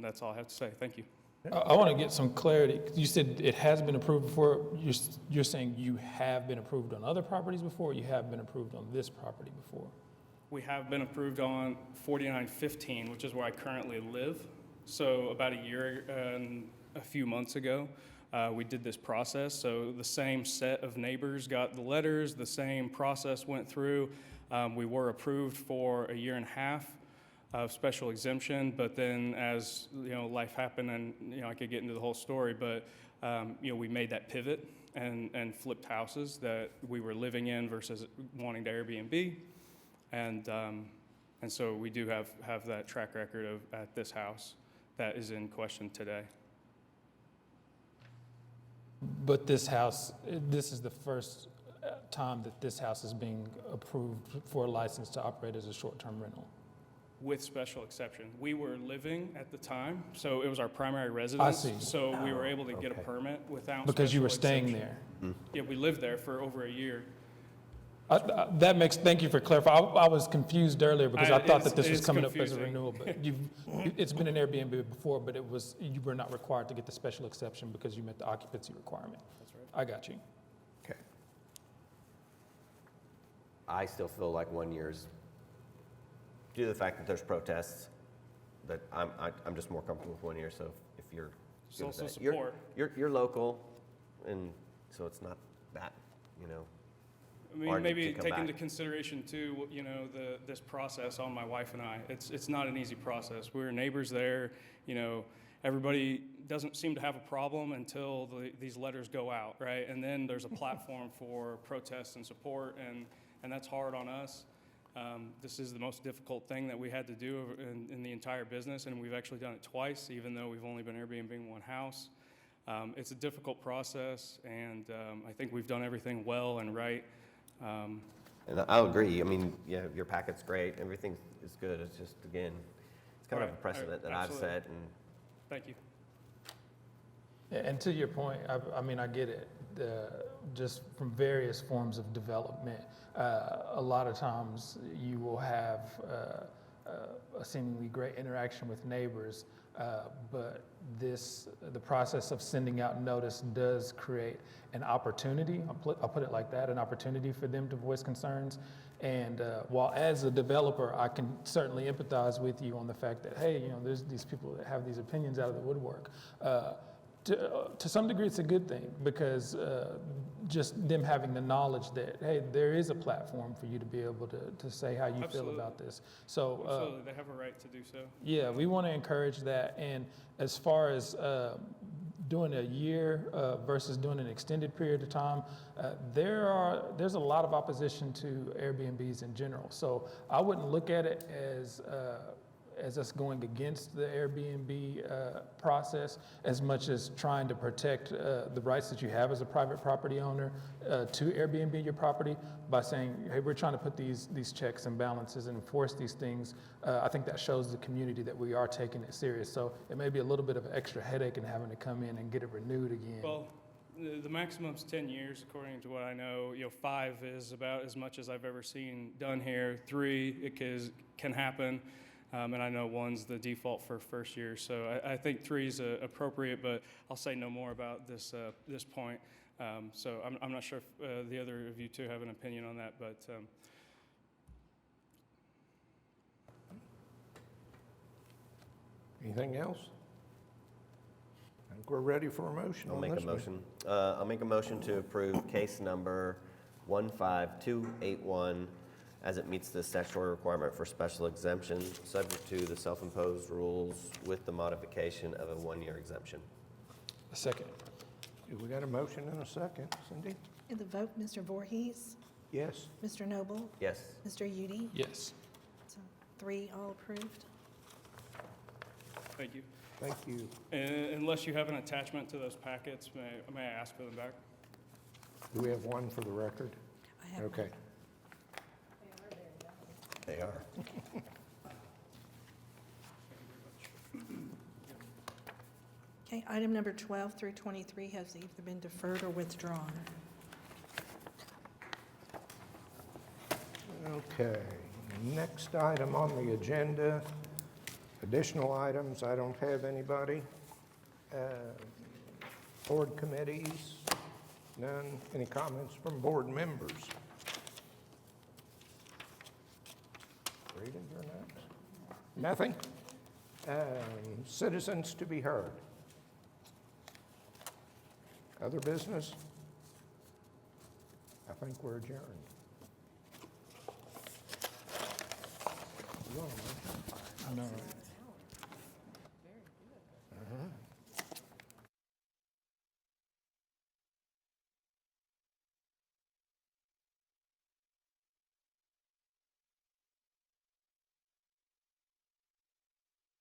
that's all I have to say. Thank you. I want to get some clarity. You said it has been approved before. You're saying you have been approved on other properties before, or you have been approved on this property before? We have been approved on 4915, which is where I currently live. So about a year and a few months ago, we did this process. So the same set of neighbors got the letters, the same process went through. We were approved for a year and a half of special exemption, but then as life happened, and I could get into the whole story, but we made that pivot and flipped houses that we were living in versus wanting to Airbnb. And so we do have that track record at this house that is in question today. But this is the first time that this house is being approved for a license to operate as a short-term rental. With special exception. We were living at the time, so it was our primary residence. see. So we were able to get a permit without Because you were special staying exception. there. Yeah, we lived there for over a year. Thank you for clarifying. I was confused earlier because I thought that this it was is coming up as a confusing. renewal, but it's been an Airbnb before, but you were not required to get the special exception because you met the occupancy requirement. That's right. I got you. Okay. I still feel like 1 year's, due to the fact that there's protests, that I'm just more comfortable with 1 year. So if you're There's good with also that. support. You're local, and so it's not that, I mean, hard to maybe come take back. into consideration too, this process on my wife and I. It's not an easy process. We're neighbors there. Everybody doesn't seem to have a problem until these letters go out, right? And then there's a platform for protest and support, and that's hard on us. This is the most difficult thing that we had to do in the entire business, and we've actually done it twice, even though we've only been Airbnb one house. It's a difficult process, and I think we've done everything well and right. And I'll agree, I mean, yeah, your packet's great, everything is good, it's just, again, it's kind of a Right, precedent that I've absolutely. set, and Thank you. And to your point, I mean, I get it, just from various forms of development. A lot of times you will have a seemingly great interaction with neighbors, but the process of sending out notice does create an opportunity, I'll put it like that, an opportunity for them to voice concerns. And while as a developer, I can certainly empathize with you on the fact that, hey, there's these people that have these opinions out of the woodwork. To some degree, it's a good thing because just them having the knowledge that, hey, there is a platform for you to be able to say how you feel about this. So, Absolutely, they have a right to do so. yeah, we want to encourage that. And as far as doing a year versus doing an extended period of time, there's a lot of opposition to Airbnbs in general. So I wouldn't look at it as us going against the Airbnb process as much as trying to protect the rights that you have as a private property owner to Airbnb your property by saying, hey, we're trying to put these checks and balances and enforce these things. I think that shows the community that we are taking it serious. So it may be a little bit of an extra headache in having to come in and get it renewed again. Well, the maximum's 10 years, according to what I know. 5 is about as much as I've ever seen done here. 3, it can happen. And I know 1's the default for first year, so I think 3 is appropriate, but I'll say no more about this point. So I'm not sure if the other of you two have an opinion on that, but Anything else? I think we're ready for a motion I'll on make a this one. motion. I'll make a motion to approve case number 15281 as it meets the statutory requirement for special exemption, subject to the self-imposed rules with the modification of a 1-year exemption. A second. We got a motion and a second. Cindy? In the vote, Mr. Voorhees, Yes? Mr. Noble, Yes. Mr. Udi. Yes. So 3 all approved. thank you. Thank you. And unless you have an attachment to those packets, may I ask for them back? Do we have one for the record? I have Okay. They are. Okay, item number 12 through 23 has either been deferred or withdrawn. Okay, next item on the agenda, additional items, I don't have anybody. Board committees, none. Any comments from board members? Rita, you're next. Nothing? Citizens to be heard. Other business? I think we're adjourned. You want a motion? I know, right?